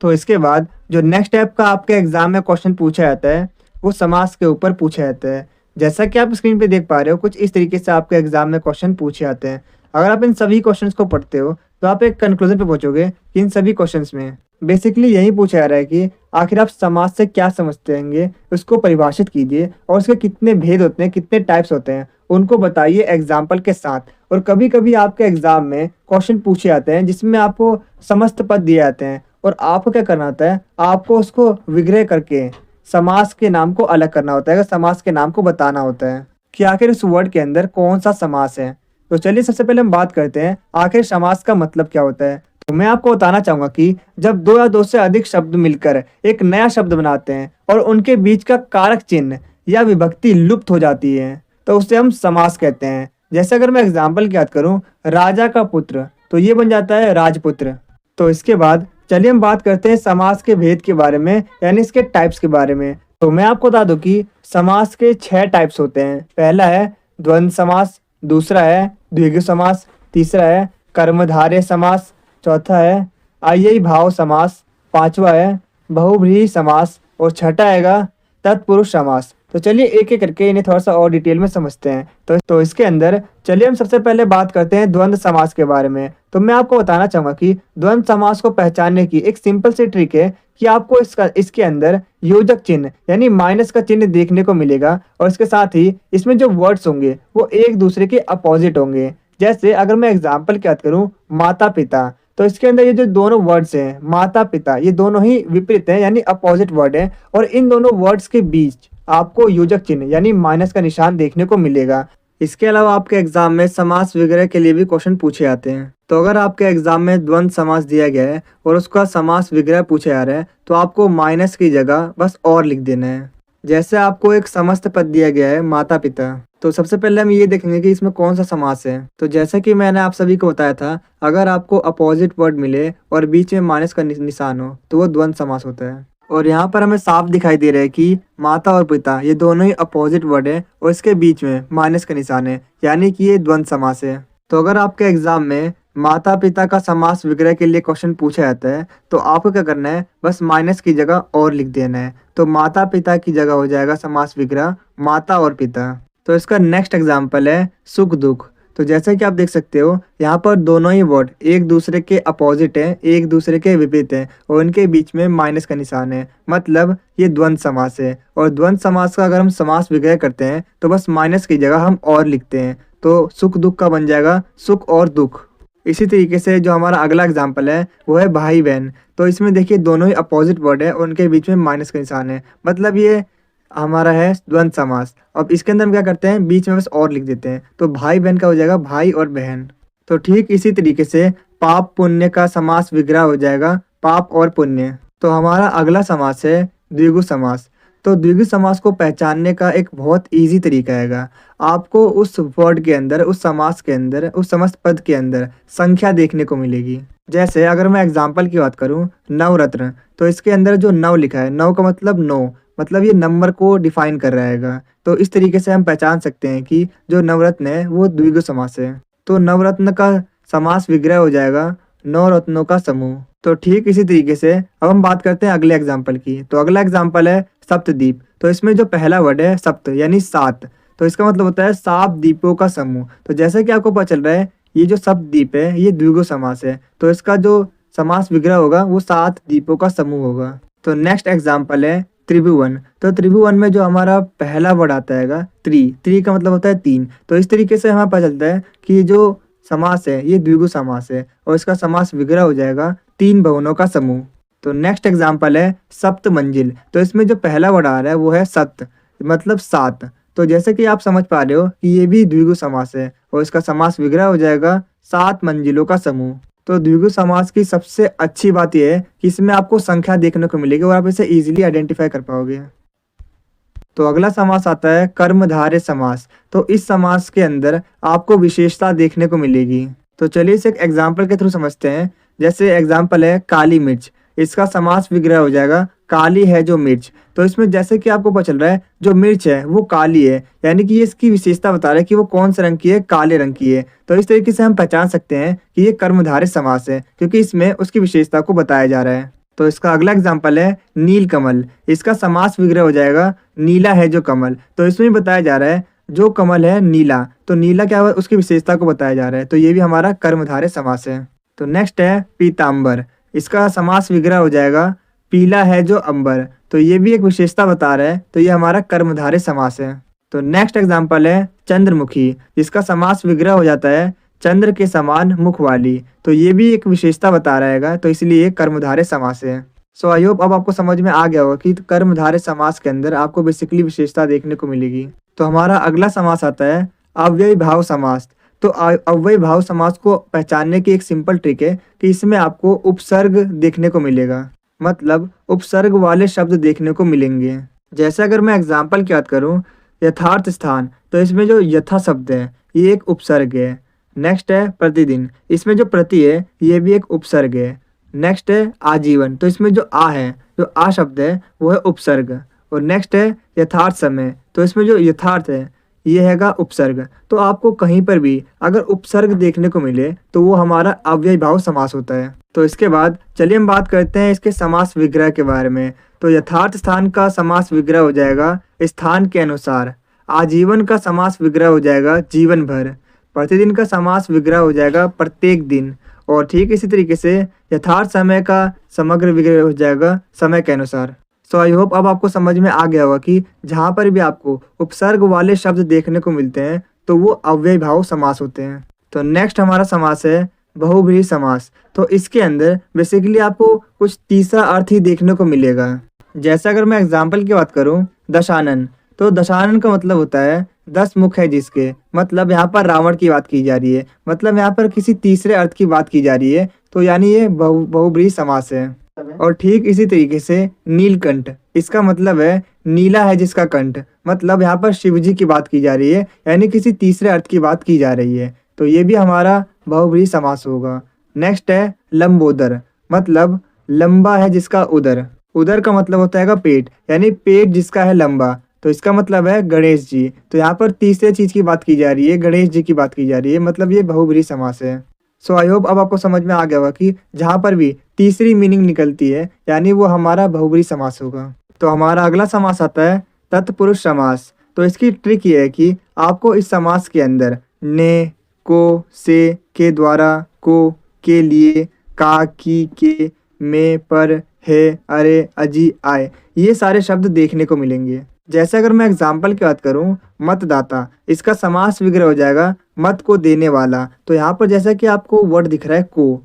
S1: तो इसके बाद जो नेक्स्ट टाइप का आपके एग्जाम में क्वेश्चन पूछा जाता है वो समास के ऊपर पूछा जाता है। जैसा कि आप स्क्रीन पे देख पा रहे हो, कुछ इस तरीके से आपके एग्जाम में क्वेश्चन पूछे जाते हैं। अगर आप इन सभी क्वेश्चंस को पढ़ते हो तो आप एक कंक्लूजन पे पहुंचोगे कि इन सभी क्वेश्चंस में बेसिकली यही पूछा जा रहा है कि आखिर आप समास से क्या समझते हैं, उसको परिभाषित कीजिए और उसके कितने भेद होते हैं, कितने टाइप्स होते हैं, उनको बताइए एग्जाम्पल के साथ। और कभी कभी आपके एग्जाम में क्वेश्चन पूछे जाते हैं जिसमें आपको समस्त पद दिए जाते हैं और आपको क्या करना होता है, आपको उसको विग्रह करके समास के नाम को अलग करना होता है, समास के नाम को बताना होता है कि आखिर उस वर्ड के अंदर कौन सा समास है। तो चलिए सबसे पहले हम बात करते हैं आखिर समास का मतलब क्या होता है। तो मैं आपको बताना चाहूंगा कि जब दो या दो से अधिक शब्द मिलकर एक नया शब्द बनाते हैं और उनके बीच का कारक चिन्ह या विभक्ति लुप्त हो जाती है तो उसे हम समास कहते हैं। जैसे अगर मैं एग्जाम्पल की बात करूं, राजा का पुत्र, तो ये बन जाता है राजपुत्र। तो इसके बाद चलिए हम बात करते हैं समास के भेद के बारे में, यानी इसके टाइप्स के बारे में। तो मैं आपको बता दूं कि समास के 6 टाइप्स होते हैं। पहला है द्वंद्व समास, दूसरा है द्विगु समास, तीसरा है कर्मधारय समास, चौथा है अव्ययी भाव समास, पांचवा है बहुव्रीहि समास और छठा आएगा तत्पुरुष समास। तो चलिए एक एक करके इन्हें थोड़ा सा और डिटेल में समझते हैं। तो इसके अंदर चलिए हम सबसे पहले बात करते हैं द्वंद्व समास के बारे में। तो मैं आपको बताना चाहूंगा कि द्वंद्व समास को पहचानने की एक सिंपल सी ट्रिक है कि आपको इसके अंदर योजक चिन्ह यानी माइनस का चिन्ह देखने को मिलेगा और इसके साथ ही इसमें जो वर्ड्स होंगे वो एक दूसरे के अपोजिट होंगे। जैसे अगर मैं एग्जाम्पल की बात करूँ, माता पिता, तो इसके अंदर ये जो दोनों वर्ड्स हैं माता पिता, ये दोनों ही विपरीत हैं यानी अपोजिट वर्ड हैं और इन दोनों वर्ड्स के बीच आपको योजक चिन्ह यानी माइनस का निशान देखने को मिलेगा। इसके अलावा आपके एग्जाम में समास वगैरह के लिए भी क्वेश्चन पूछे जाते हैं। तो अगर आपके एग्जाम में द्वंद्व समास दिया गया है और उसका समास विग्रह पूछा जा रहा है तो आपको माइनस की जगह बस और लिख देना है। जैसे आपको एक समस्त पद दिया गया है माता पिता, तो सबसे पहले हम ये देखेंगे कि इसमें कौन सा समास है। तो जैसा कि मैंने आप सभी को बताया था, अगर आपको अपोजिट वर्ड मिले और बीच में माइनस का निशान हो तो वो द्वंद्व समास होता है। और यहाँ पर हमें साफ दिखाई दे रहा है कि माता और पिता ये दोनों ही अपोजिट वर्ड है और इसके बीच में माइनस का निशान है, यानी कि ये द्वंद्व समास है। तो अगर आपके एग्जाम में माता पिता का समास विग्रह के लिए क्वेश्चन पूछा जाता है तो आपको क्या करना है, बस माइनस की जगह और लिख देना है। तो माता पिता की जगह हो जाएगा समास विग्रह माता और पिता। तो इसका नेक्स्ट एग्जाम्पल है सुख दुख। तो जैसा कि आप देख सकते हो यहाँ पर दोनों ही वर्ड एक दूसरे के अपोजिट हैं, एक दूसरे के विपरीत हैं और इनके बीच में माइनस का निशान है, मतलब ये द्वंद्व समास है। और द्वंद्व समास का अगर हम समास विग्रह करते हैं तो बस माइनस की जगह हम और लिखते हैं, तो सुख दुख का बन जाएगा सुख और दुख। इसी तरीके से जो हमारा अगला एग्जाम्पल है वो है भाई बहन। तो इसमें देखिए दोनों ही अपोजिट वर्ड है और उनके बीच में माइनस का निशान है, मतलब ये हमारा है द्वंद्व समास। अब इसके अंदर हम क्या करते हैं, बीच में बस और लिख देते हैं, तो भाई बहन का हो जाएगा भाई और बहन। तो ठीक इसी तरीके से पाप पुण्य का समास विग्रह हो जाएगा पाप और पुण्य। तो हमारा अगला समास है द्विगु समास। तो द्विगु समास को पहचानने का एक बहुत इजी तरीका है, आपको उस वर्ड के अंदर, उस समास के अंदर, उस समस्त पद के अंदर संख्या देखने को मिलेगी। जैसे अगर मैं एग्जाम्पल की बात करूं, नवरत्न, तो इसके अंदर जो नव लिखा है, नव का मतलब 9, मतलब ये नंबर को डिफाइन कर रहा है। तो इस तरीके से हम पहचान सकते हैं कि जो नवरत्न है वो द्विगु समास है। तो नवरत्न का समास विग्रह हो जाएगा नौ रत्नों का समूह। तो ठीक इसी तरीके से अब हम बात करते हैं अगले एग्जाम्पल की। तो अगला एग्जाम्पल है सप्तद्वीप। तो इसमें जो पहला वर्ड है सप्त यानी 7, तो इसका मतलब होता है 7 द्वीपों का समूह। तो जैसे कि आपको पता चल रहा है ये जो सप्तद्वीप है ये द्विगु समास है, तो इसका जो समास विग्रह होगा वो 7 द्वीपों का समूह होगा। तो नेक्स्ट एग्जाम्पल है त्रिभुवन। तो त्रिभुवन में जो हमारा पहला वर्ड आता है त्रि का मतलब होता है 3। तो इस तरीके से हमें पता चलता है कि जो समास है ये द्विगु समास है और इसका समास विग्रह हो जाएगा 3 भवनों का समूह। तो नेक्स्ट एग्जाम्पल है सप्त मंजिल। तो इसमें जो पहला वर्ड आ रहा है वो है सप्त, मतलब 7। तो जैसे कि आप समझ पा रहे हो कि ये भी द्विगु समास है और इसका समास विग्रह हो जाएगा 7 मंजिलों का समूह। तो द्विगु समास की सबसे अच्छी बात यह है कि इसमें आपको संख्या देखने को मिलेगी और आप इसे इजीली आइडेंटिफाई कर पाओगे। तो अगला समास आता है कर्मधारय समास। तो इस समास के अंदर आपको विशेषता देखने को मिलेगी। तो चलिए इसे एक एग्जाम्पल के थ्रू समझते हैं। जैसे एग्जाम्पल है काली मिर्च, इसका समास विग्रह हो जाएगा काली है जो मिर्च। तो इसमें जैसे कि आपको पता चल रहा है जो मिर्च है वो काली है, यानी कि ये इसकी विशेषता बता रहा है कि वो कौन से रंग की है, काले रंग की है। तो इस तरीके से हम पहचान सकते हैं कि ये कर्मधारय समास है, क्योंकि इसमें उसकी विशेषता को बताया जा रहा है। तो इसका अगला एग्जाम्पल है नील कमल, इसका समास विग्रह हो जाएगा नीला है जो कमल। तो इसमें बताया जा रहा है जो कमल है नीला, तो नीला क्या हुआ, उसकी विशेषता को बताया जा रहा है। तो ये भी हमारा कर्मधारय समास है। तो नेक्स्ट है पीताम्बर, इसका समास विग्रह हो जाएगा पीला है जो अंबर। तो ये भी एक विशेषता बता रहा है, तो ये हमारा कर्मधारय समास है। तो नेक्स्ट एग्जाम्पल है चंद्रमुखी, जिसका समास विग्रह हो जाता है चंद्र के समान मुख वाली। तो ये भी एक विशेषता बता रहेगा, तो इसलिए कर्मधारय समास है। सो आई होप अब आपको समझ में आ गया होगा कि कर्मधारय समास के अंदर आपको बेसिकली विशेषता देखने को मिलेगी। तो हमारा अगला समास आता है अव्ययी भाव समास। तो अव्ययी भाव समास को पहचानने की एक सिंपल ट्रिक है कि इसमें आपको उपसर्ग देखने को मिलेगा, मतलब उपसर्ग वाले शब्द देखने को मिलेंगे। जैसे अगर मैं एग्जाम्पल की बात करूँ यथार्थ स्थान, तो इसमें जो यथा शब्द है ये एक उपसर्ग है। नेक्स्ट है प्रतिदिन, इसमें जो प्रति है ये भी एक उपसर्ग है। नेक्स्ट है आजीवन, तो इसमें जो आ है, जो आ शब्द है वो है उपसर्ग। और नेक्स्ट है यथार्थ समय, तो इसमें जो यथार्थ है ये हैगा उपसर्ग। तो आपको कहीं पर भी अगर उपसर्ग देखने को मिले तो वो हमारा अव्ययी भाव समास होता है। तो इसके बाद चलिए हम बात करते हैं इसके समास विग्रह के बारे में। तो यथार्थ स्थान का समास विग्रह हो जाएगा स्थान के अनुसार। आजीवन का समास विग्रह हो जाएगा जीवन भर। प्रतिदिन का समास विग्रह हो जाएगा प्रत्येक दिन। और ठीक इसी तरीके से यथार्थ समय का समग्र विग्रह हो जाएगा समय के अनुसार। सो आई होप अब आपको समझ में आ गया होगा कि जहाँ पर भी आपको उपसर्ग वाले शब्द देखने को मिलते हैं तो वो अव्ययी भाव समास होते हैं। तो नेक्स्ट हमारा समास है बहुव्रीहि समास। तो इसके अंदर बेसिकली आपको कुछ तीसरा अर्थ ही देखने को मिलेगा। जैसे अगर मैं एग्जाम्पल की बात करूँ दशानन, तो दशानन का मतलब होता है 10 मुख है जिसके, मतलब यहाँ पर रावण की बात की जा रही है, मतलब यहाँ पर किसी तीसरे अर्थ की बात की जा रही है। तो यानी ये बहुव्रीहि समास है। और ठीक इसी तरीके से नीलकंठ, इसका मतलब है नीला है जिसका कंठ, मतलब यहाँ पर शिव जी की बात की जा रही है, यानी किसी तीसरे अर्थ की बात की जा रही है। तो ये भी हमारा बहुव्रीहि समास होगा। नेक्स्ट है लंबोदर, मतलब लंबा है जिसका उदर। उदर का मतलब होता है पेट, यानी पेट जिसका है लंबा। तो इसका मतलब है गणेश जी। तो यहाँ पर तीसरे चीज की बात की जा रही है, गणेश जी की बात की जा रही है, मतलब ये बहुव्रीहि समास है। सो आई होप अब आपको समझ में आ गया होगा कि जहाँ पर भी तीसरी मीनिंग निकलती है यानी वो हमारा बहुव्रीहि समास होगा। तो हमारा अगला समास आता है तत्पुरुष समास। तो इसकी ट्रिक ये है कि आपको इस समास के अंदर ने, को, से, के द्वारा, को, के लिए, का, की, के, में, पर, है, अरे, अजी, आए, ये सारे शब्द देखने को मिलेंगे। जैसे अगर मैं एग्जाम्पल की बात करूं मतदाता, इसका समास विग्रह हो जाएगा मत को देने वाला। तो यहाँ पर जैसा कि आपको वर्ड दिख रहा है को,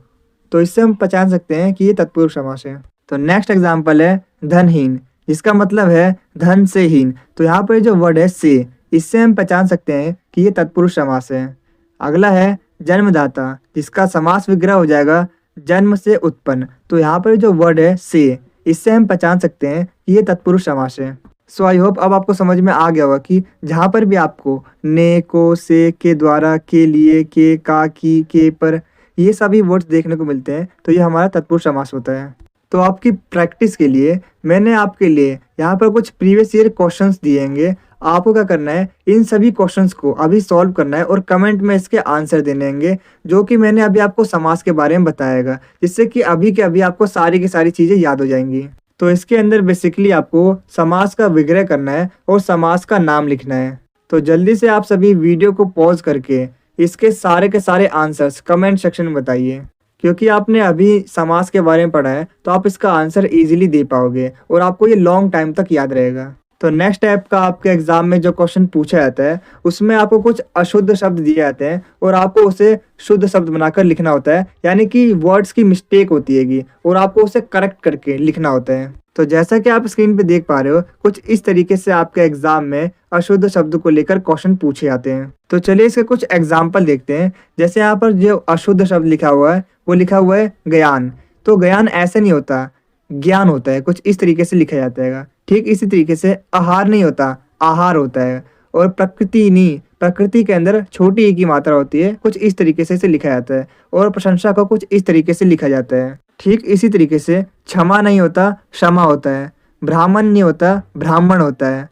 S1: तो इससे हम पहचान सकते हैं कि ये तत्पुरुष समास है। तो नेक्स्ट एग्जाम्पल है धनहीन, जिसका मतलब है धन से हीन। तो यहाँ पर जो वर्ड है से, इससे हम पहचान सकते हैं कि ये तत्पुरुष समास है। अगला है जन्मदाता, जिसका समास विग्रह हो जाएगा जन्म से उत्पन्न। तो यहाँ पर जो वर्ड है से, इससे हम पहचान सकते हैं कि ये तत्पुरुष समास है। सो आई होप अब आपको समझ में आ गया होगा कि जहाँ पर भी आपको ने, को, से, के द्वारा, के लिए, के, का, की, के, पर, ये सभी वर्ड्स देखने को मिलते हैं तो ये हमारा तत्पुरुष समास होता है। तो आपकी प्रैक्टिस के लिए मैंने आपके लिए यहाँ पर कुछ प्रीवियस ईयर क्वेश्चंस दिएंगे। आपको क्या करना है, इन सभी क्वेश्चंस को अभी सॉल्व करना है और कमेंट में इसके आंसर देने होंगे, जो कि मैंने अभी आपको समास के बारे में बताएगा, जिससे कि अभी के अभी आपको सारी की सारी चीज़ें याद हो जाएंगी। तो इसके अंदर बेसिकली आपको समास का विग्रह करना है और समास का नाम लिखना है। तो जल्दी से आप सभी वीडियो को पॉज करके इसके सारे के सारे आंसर्स कमेंट सेक्शन में बताइए, क्योंकि आपने अभी समास के बारे में पढ़ा है तो आप इसका आंसर इजीली दे पाओगे और आपको ये लॉन्ग टाइम तक याद रहेगा। तो नेक्स्ट टाइप का आपके एग्जाम में जो क्वेश्चन पूछा जाता है उसमें आपको कुछ अशुद्ध शब्द दिए जाते हैं और आपको उसे शुद्ध शब्द बनाकर लिखना होता है, यानी कि वर्ड्स की मिस्टेक होती हैगी और आपको उसे करेक्ट करके लिखना होता है। तो जैसा कि आप स्क्रीन पे देख पा रहे हो, कुछ इस तरीके से आपके एग्जाम में अशुद्ध शब्द को लेकर क्वेश्चन पूछे जाते हैं। तो चलिए इसके कुछ एग्जाम्पल देखते हैं। जैसे यहाँ पर जो अशुद्ध शब्द लिखा हुआ है वो लिखा हुआ है ज्ञान। तो ज्ञान ऐसे नहीं होता, ज्ञान होता है, कुछ इस तरीके से लिखा जाता है। ठीक इसी तरीके से आहार नहीं होता, आहार होता है। और प्रकृति नहीं, प्रकृति के अंदर छोटी ई की मात्रा होती है, कुछ इस तरीके से इसे लिखा जाता है। और प्रशंसा को कुछ इस तरीके से लिखा जाता है। ठीक इसी तरीके से क्षमा नहीं होता, क्षमा होता है। ब्राह्मण नहीं होता, ब्राह्मण होता है।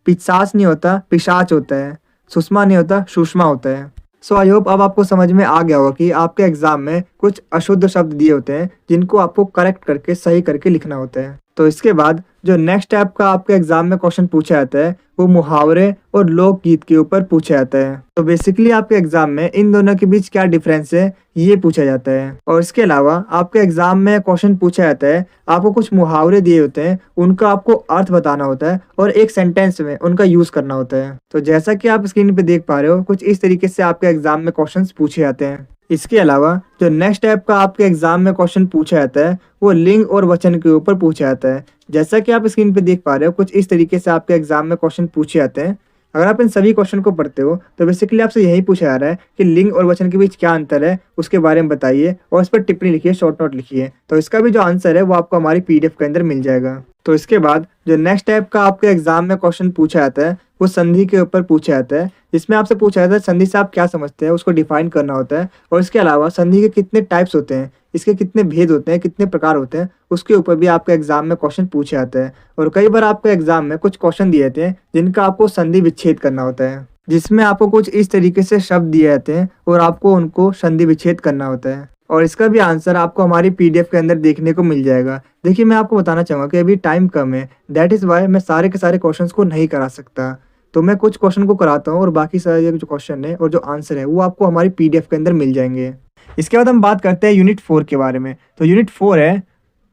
S1: पिशाच नहीं होता, पिशाच होता है। सुषमा नहीं होता, सुषमा होता है। सो आई होप अब आपको समझ में आ गया होगा कि आपके एग्जाम में कुछ अशुद्ध शब्द दिए होते हैं जिनको आपको करेक्ट करके सही करके लिखना होता है। तो इसके बाद जो नेक्स्ट टाइप का आपके एग्जाम में क्वेश्चन पूछा जाता है वो मुहावरे और लोकगीत के ऊपर पूछा जाता है। तो बेसिकली आपके एग्जाम में इन दोनों के बीच क्या डिफरेंस है ये पूछा जाता है। और इसके अलावा आपके एग्जाम में क्वेश्चन पूछा जाता है, आपको कुछ मुहावरे दिए होते हैं, उनका आपको अर्थ बताना होता है और एक सेंटेंस में उनका यूज करना होता है। तो जैसा कि आप स्क्रीन पे देख पा रहे हो, कुछ इस तरीके से आपके एग्जाम में क्वेश्चन पूछे जाते हैं। इसके अलावा जो नेक्स्ट टाइप का आपके एग्जाम में क्वेश्चन पूछा जाता है वो लिंग और वचन के ऊपर पूछा जाता है। जैसा कि आप स्क्रीन पे देख पा रहे हो, कुछ इस तरीके से आपके एग्जाम में क्वेश्चन पूछे जाते हैं। अगर आप इन सभी क्वेश्चन को पढ़ते हो तो बेसिकली आपसे यही पूछा जा रहा है कि लिंग और वचन के बीच क्या अंतर है उसके बारे में बताइए और इस पर टिप्पणी लिखिए, शॉर्ट नोट लिखिए। तो इसका भी जो आंसर है वो आपको हमारी PDF के अंदर मिल जाएगा। तो इसके बाद जो नेक्स्ट टाइप का आपके एग्जाम में क्वेश्चन पूछा जाता है वो संधि के ऊपर पूछा जाता है, जिसमें आपसे पूछा जाता है संधि से आप क्या समझते हैं, उसको डिफाइन करना होता है। और इसके अलावा संधि के कितने टाइप्स होते हैं, इसके कितने भेद होते हैं, कितने प्रकार होते हैं, उसके ऊपर भी आपके एग्जाम में क्वेश्चन पूछे जाते हैं। और कई बार आपके एग्जाम में कुछ क्वेश्चन दिए जाते हैं जिनका आपको संधि विच्छेद करना होता है, जिसमें आपको कुछ इस तरीके से शब्द दिए जाते हैं और आपको उनको संधि विच्छेद करना होता है। और इसका भी आंसर आपको हमारी PDF के अंदर देखने को मिल जाएगा। देखिए, मैं आपको बताना चाहूँगा कि अभी टाइम कम है, दैट इज़ वाई मैं सारे के सारे क्वेश्चंस को नहीं करा सकता। तो मैं कुछ क्वेश्चन को कराता हूँ और बाकी सारे जो क्वेश्चन है और जो आंसर है वो आपको हमारी PDF के अंदर मिल जाएंगे। इसके बाद हम बात करते हैं यूनिट 4 के बारे में। तो यूनिट 4 है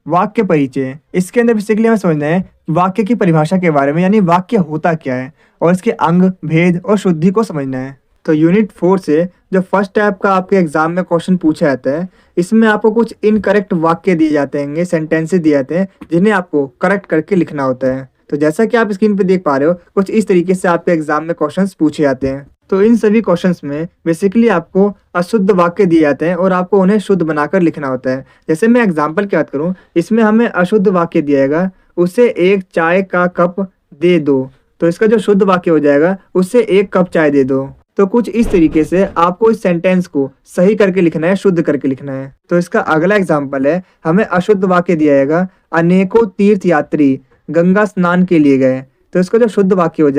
S1: वाक्य परिचय। इसके अंदर बेसिकली हमें समझना है वाक्य की परिभाषा के बारे में, यानी वाक्य होता क्या है और इसके अंग, भेद और शुद्धि को समझना है। तो यूनिट 4 से जो फर्स्ट टाइप का आपके एग्जाम में क्वेश्चन पूछा जाता है, इसमें आपको कुछ इनकरेक्ट वाक्य दिए जाते हैं, सेंटेंसेस दिए जाते हैं जिन्हें आपको करेक्ट करके लिखना होता है। तो जैसा कि आप स्क्रीन पे देख पा रहे हो, कुछ इस तरीके से आपके एग्जाम में क्वेश्चंस पूछे जाते हैं। तो इन सभी क्वेश्चंस में बेसिकली आपको अशुद्ध वाक्य दिए जाते हैं और आपको उन्हें शुद्ध बनाकर लिखना होता है। जैसे मैं एग्जाम्पल की बात करूँ, इसमें हमें अशुद्ध वाक्य दिया जाएगा, उसे एक चाय का कप दे दो। तो इसका जो शुद्ध वाक्य हो जाएगा, उससे एक कप चाय दे दो। तो कुछ इस तरीके से आपको इस सेंटेंस को सही करके लिखना है, शुद्ध करके लिखना है। तो इसका अगला एग्जाम्पल है, हमें अशुद्ध वाक्य दिया जाएगा, अनेकों तीर्थ यात्री गंगा स्नान के लिए गए। तो इसका जो शुद्ध वाक्य हो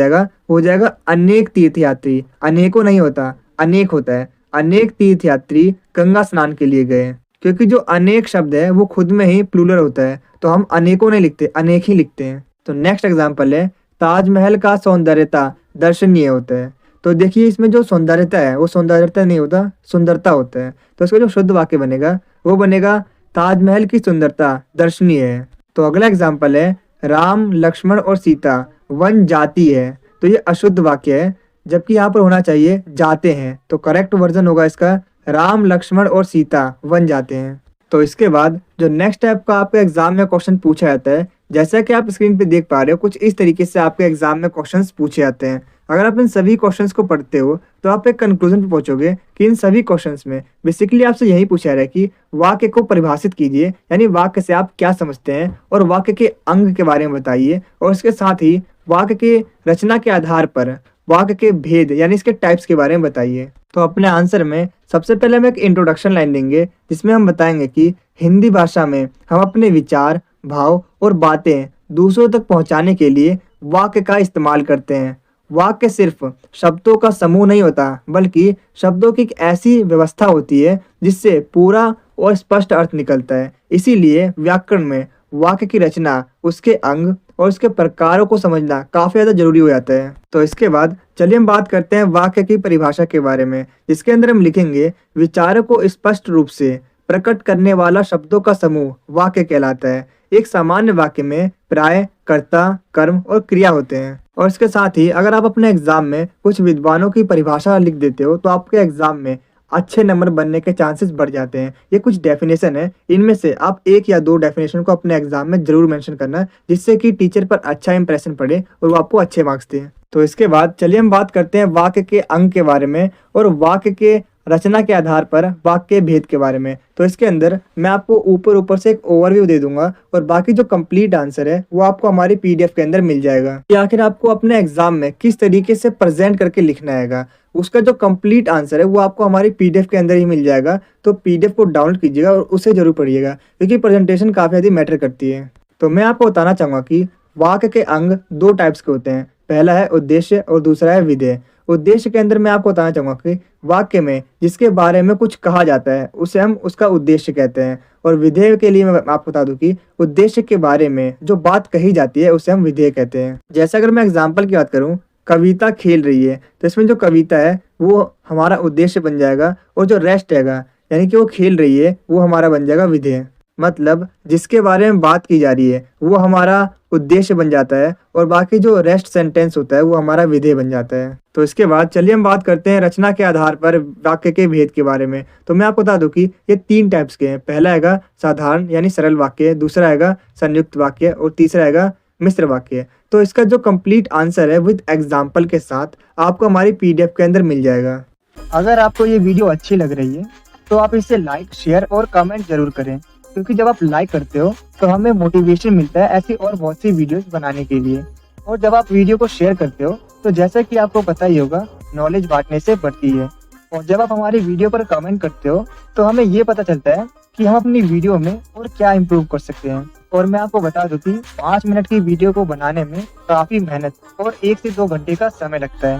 S1: जाएगा अनेक तीर्थ यात्री। अनेकों नहीं होता, अनेक होता है। अनेक तीर्थ यात्री गंगा स्नान के लिए गए। क्योंकि जो अनेक शब्द है वो खुद में ही प्लूरल होता है, तो हम अनेकों नहीं लिखते, अनेक ही लिखते हैं। तो नेक्स्ट एग्जाम्पल है, ताजमहल का सौंदर्यता दर्शनीय होता है। तो देखिए, इसमें जो सौंदर्यता है वो सौंदर्यता नहीं होता, सुंदरता होता है। तो इसका जो शुद्ध वाक्य बनेगा वो बनेगा ताजमहल की सुंदरता दर्शनीय है। तो अगला एग्जाम्पल है, राम, लक्ष्मण और सीता वन जाती है। तो ये अशुद्ध वाक्य है, जबकि यहाँ पर होना चाहिए जाते हैं। तो करेक्ट वर्जन होगा इसका, राम, लक्ष्मण और सीता वन जाते हैं। तो इसके बाद जो नेक्स्ट टाइप का आपके एग्जाम में क्वेश्चन पूछा जाता है, जैसा कि आप स्क्रीन पे देख पा रहे हो, कुछ इस तरीके से आपके एग्जाम में क्वेश्चंस पूछे जाते हैं। अगर आप इन सभी क्वेश्चंस को पढ़ते हो तो आप एक कंक्लूजन पे पहुंचोगे कि इन सभी क्वेश्चंस में बेसिकली आपसे यही पूछा जा रहा है कि वाक्य को परिभाषित कीजिए, यानी वाक्य से आप क्या समझते हैं, और वाक्य के अंग के बारे में बताइए, और इसके साथ ही वाक्य के रचना के आधार पर वाक्य के भेद यानी इसके टाइप्स के बारे में बताइए। तो अपने आंसर में सबसे पहले हम एक इंट्रोडक्शन लाइन देंगे, जिसमें हम बताएंगे कि हिंदी भाषा में हम अपने विचार, भाव और बातें दूसरों तक पहुंचाने के लिए वाक्य का इस्तेमाल करते हैं। वाक्य सिर्फ शब्दों का समूह नहीं होता, बल्कि शब्दों की एक ऐसी व्यवस्था होती है जिससे पूरा और स्पष्ट अर्थ निकलता है। इसीलिए व्याकरण में वाक्य की रचना, उसके अंग और उसके प्रकारों को समझना काफी ज्यादा जरूरी हो जाता है। तो इसके बाद चलिए हम बात करते हैं वाक्य की परिभाषा के बारे में, जिसके अंदर हम लिखेंगे, विचारों को स्पष्ट रूप से प्रकट करने वाला शब्दों का समूह वाक्य कहलाता है। एक सामान्य वाक्य में प्राय कर्ता, कर्म और क्रिया होते हैं। और इसके साथ ही अगर आप अपने एग्जाम में कुछ विद्वानों की परिभाषा लिख देते हो तो आपके एग्जाम में अच्छे नंबर बनने के चांसेस बढ़ जाते हैं। ये कुछ डेफिनेशन है, इनमें से आप 1 या 2 डेफिनेशन को अपने एग्जाम में जरूर मेंशन करना, जिससे कि टीचर पर अच्छा इंप्रेशन पड़े और वो आपको अच्छे मार्क्स दें। तो इसके बाद चलिए हम बात करते हैं वाक्य के अंग के बारे में और वाक्य के रचना के आधार पर वाक्य भेद के बारे में। तो इसके अंदर मैं आपको ऊपर ऊपर से एक ओवरव्यू दे दूंगा और बाकी जो कंप्लीट आंसर है वो आपको हमारी पीडीएफ के अंदर मिल जाएगा कि आखिर आपको अपने एग्जाम में किस तरीके से प्रेजेंट करके लिखना है। उसका जो कंप्लीट आंसर है वो आपको हमारी पीडीएफ के अंदर ही मिल जाएगा। तो पीडीएफ को डाउनलोड कीजिएगा और उसे जरूर पढ़िएगा क्योंकि प्रेजेंटेशन काफ़ी ज़्यादा मैटर करती है। तो मैं आपको बताना चाहूँगा कि वाक्य के अंग दो टाइप्स के होते हैं। पहला है उद्देश्य और दूसरा है विधेय। उद्देश्य के अंदर मैं आपको बताना चाहूँगा कि वाक्य में जिसके बारे में कुछ कहा जाता है उसे हम उसका उद्देश्य कहते हैं। और विधेय के लिए मैं आपको बता दूं कि उद्देश्य के बारे में जो बात कही जाती है उसे हम विधेय कहते हैं। जैसे अगर मैं एग्जाम्पल की बात करूँ, कविता खेल रही है, तो इसमें जो कविता है वो हमारा उद्देश्य बन जाएगा और जो रेस्ट हैगा यानी कि वो खेल रही है वो हमारा बन जाएगा विधेय। मतलब जिसके बारे में बात की जा रही है वो हमारा उद्देश्य बन जाता है और बाकी जो रेस्ट सेंटेंस होता है वो हमारा विधेय बन जाता है। तो इसके बाद चलिए हम बात करते हैं रचना के आधार पर वाक्य के भेद के बारे में। तो मैं आपको बता दूं कि ये 3 टाइप्स के हैं। पहला हैगा साधारण यानी सरल वाक्य, दूसरा हैगा संयुक्त वाक्य और तीसरा हैगा मिश्र वाक्य। तो इसका जो कंप्लीट आंसर है विद एग्जाम्पल के साथ आपको हमारी पीडीएफ के अंदर मिल जाएगा। अगर आपको ये वीडियो अच्छी लग रही है तो आप इसे लाइक, शेयर और कमेंट जरूर करें क्योंकि जब आप लाइक करते हो तो हमें मोटिवेशन मिलता है ऐसी और बहुत सी वीडियोस बनाने के लिए। और जब आप वीडियो को शेयर करते हो तो जैसा कि आपको पता ही होगा, नॉलेज बांटने से बढ़ती है। और जब आप हमारी वीडियो पर कमेंट करते हो तो हमें ये पता चलता है कि हम अपनी वीडियो में और क्या इम्प्रूव कर सकते हैं। और मैं आपको बता दूं कि 5 मिनट की वीडियो को बनाने में काफ़ी मेहनत और 1 से 2 घंटे का समय लगता है।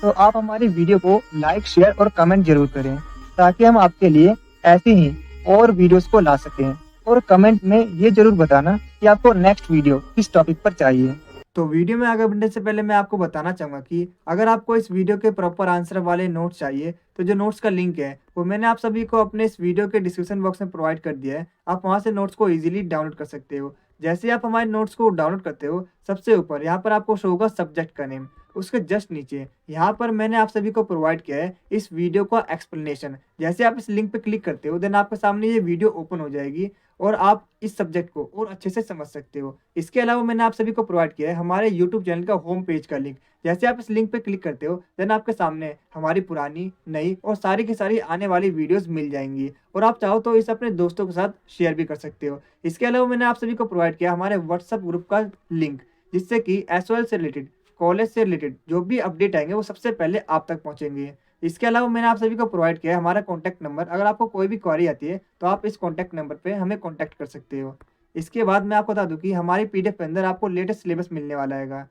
S1: तो आप हमारी वीडियो को लाइक, शेयर और कमेंट जरूर करें ताकि हम आपके लिए ऐसी ही और वीडियोस को ला सकें। और कमेंट में ये जरूर बताना कि आपको नेक्स्ट वीडियो किस टॉपिक पर चाहिए। तो वीडियो में आगे बढ़ने से पहले मैं आपको बताना चाहूँगा कि अगर आपको इस वीडियो के प्रॉपर आंसर वाले नोट्स चाहिए तो जो नोट्स का लिंक है वो मैंने आप सभी को अपने इस वीडियो के डिस्क्रिप्शन बॉक्स में प्रोवाइड कर दिया है। आप वहाँ से नोट्स को ईजिली डाउनलोड कर सकते हो। जैसे आप हमारे नोट्स को डाउनलोड करते हो, सबसे ऊपर यहाँ पर आपको शो होगा सब्जेक्ट का नेम, उसके जस्ट नीचे यहाँ पर मैंने आप सभी को प्रोवाइड किया है इस वीडियो का एक्सप्लेनेशन। जैसे आप इस लिंक पे क्लिक करते हो देन आपके सामने ये वीडियो ओपन हो जाएगी और आप इस सब्जेक्ट को और अच्छे से समझ सकते हो। इसके अलावा मैंने आप सभी को प्रोवाइड किया है हमारे यूट्यूब चैनल का होम पेज का लिंक। जैसे आप इस लिंक पे क्लिक करते हो देन आपके सामने हमारी पुरानी, नई और सारी की सारी आने वाली वीडियोस मिल जाएंगी और आप चाहो तो इसे अपने दोस्तों के साथ शेयर भी कर सकते हो। इसके अलावा मैंने आप सभी को प्रोवाइड किया हमारे व्हाट्सएप ग्रुप का लिंक, जिससे कि एसओएल से रिलेटेड, कॉलेज से रिलेटेड जो भी अपडेट आएंगे वो सबसे पहले आप तक पहुंचेंगे। इसके अलावा मैंने आप सभी को प्रोवाइड किया है हमारा कॉन्टैक्ट नंबर। अगर आपको कोई भी क्वेरी आती है तो आप इस कॉन्टैक्ट नंबर पे हमें कॉन्टैक्ट कर सकते हो। इसके बाद मैं आपको बता दूं कि हमारी पीडीएफ के अंदर आपको लेटेस्ट सिलेबस मिलने वाला है,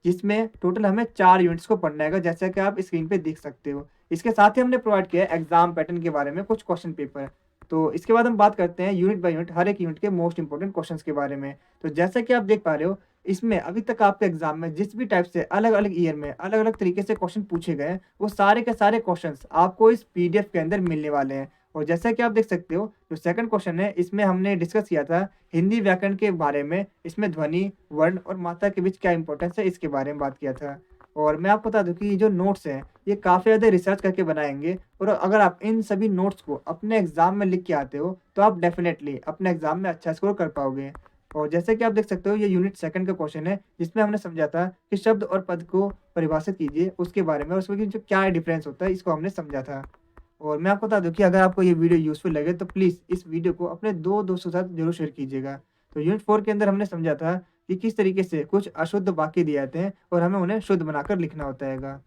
S1: जिसमें टोटल हमें 4 यूनिट्स को पढ़ना है, जैसा कि आप स्क्रीन पे देख सकते हो। इसके साथ ही हमने प्रोवाइड किया है एग्जाम पैटर्न के बारे में कुछ क्वेश्चन पेपर। तो इसके बाद हम बात करते हैं यूनिट बाय यूनिट हर एक यूनिट के मोस्ट इंपॉर्टेंट क्वेश्चंस के बारे में। तो जैसा कि आप देख पा रहे हो, इसमें अभी तक आपके एग्जाम में जिस भी टाइप से अलग अलग ईयर में अलग अलग तरीके से क्वेश्चन पूछे गए वो सारे के सारे क्वेश्चंस आपको इस पीडीएफ के अंदर मिलने वाले हैं। और जैसा कि आप देख सकते हो, जो सेकंड क्वेश्चन है इसमें हमने डिस्कस किया था हिंदी व्याकरण के बारे में। इसमें ध्वनि, वर्ण और मात्रा के बीच क्या इंपॉर्टेंस है इसके बारे में बात किया था। और मैं आपको बता दूं कि ये जो नोट्स हैं ये काफ़ी ज़्यादा रिसर्च करके बनाएंगे और अगर आप इन सभी नोट्स को अपने एग्जाम में लिख के आते हो तो आप डेफिनेटली अपने एग्जाम में अच्छा स्कोर कर पाओगे। और जैसे कि आप देख सकते हो, ये यूनिट सेकंड का क्वेश्चन है जिसमें हमने समझा था कि शब्द और पद को परिभाषित कीजिए उसके बारे में और उसमें जो क्या डिफरेंस होता है इसको हमने समझा था। और मैं आपको बता दूं कि अगर आपको ये वीडियो यूजफुल लगे तो प्लीज़ इस वीडियो को अपने 2 दोस्तों के साथ जरूर शेयर कीजिएगा। तो यूनिट 4 के अंदर हमने समझा था कि किस तरीके से कुछ अशुद्ध वाक्य दिए जाते हैं और हमें उन्हें शुद्ध बनाकर लिखना होता है।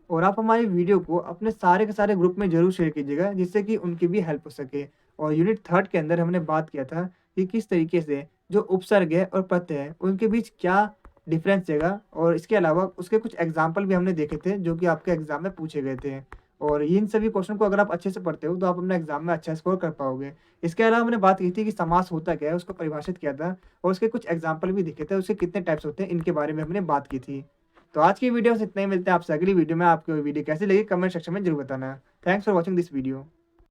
S1: और आप हमारी वीडियो को अपने सारे के सारे ग्रुप में जरूर शेयर कीजिएगा जिससे कि उनकी भी हेल्प हो सके। और यूनिट 3 के अंदर हमने बात किया था कि किस तरीके से जो उपसर्ग है और प्रत्यय है उनके बीच क्या डिफरेंस है, और इसके अलावा उसके कुछ एग्जाम्पल भी हमने देखे थे जो कि आपके एग्जाम में पूछे गए थे। और इन सभी क्वेश्चन को अगर आप अच्छे से पढ़ते हो तो आप अपने एग्जाम में अच्छा स्कोर कर पाओगे। इसके अलावा हमने बात की थी कि समास होता क्या है, उसको परिभाषित किया था और उसके कुछ एग्जाम्पल भी दिखे थे, उसके कितने टाइप्स होते हैं इनके बारे में हमने बात की थी। तो आज की वीडियो से इतना ही, मिलते हैं आपसे अगली वीडियो में। आपको वीडियो कैसी लगी कमेंट सेक्शन में जरूर बताना। Thanks for watching this video.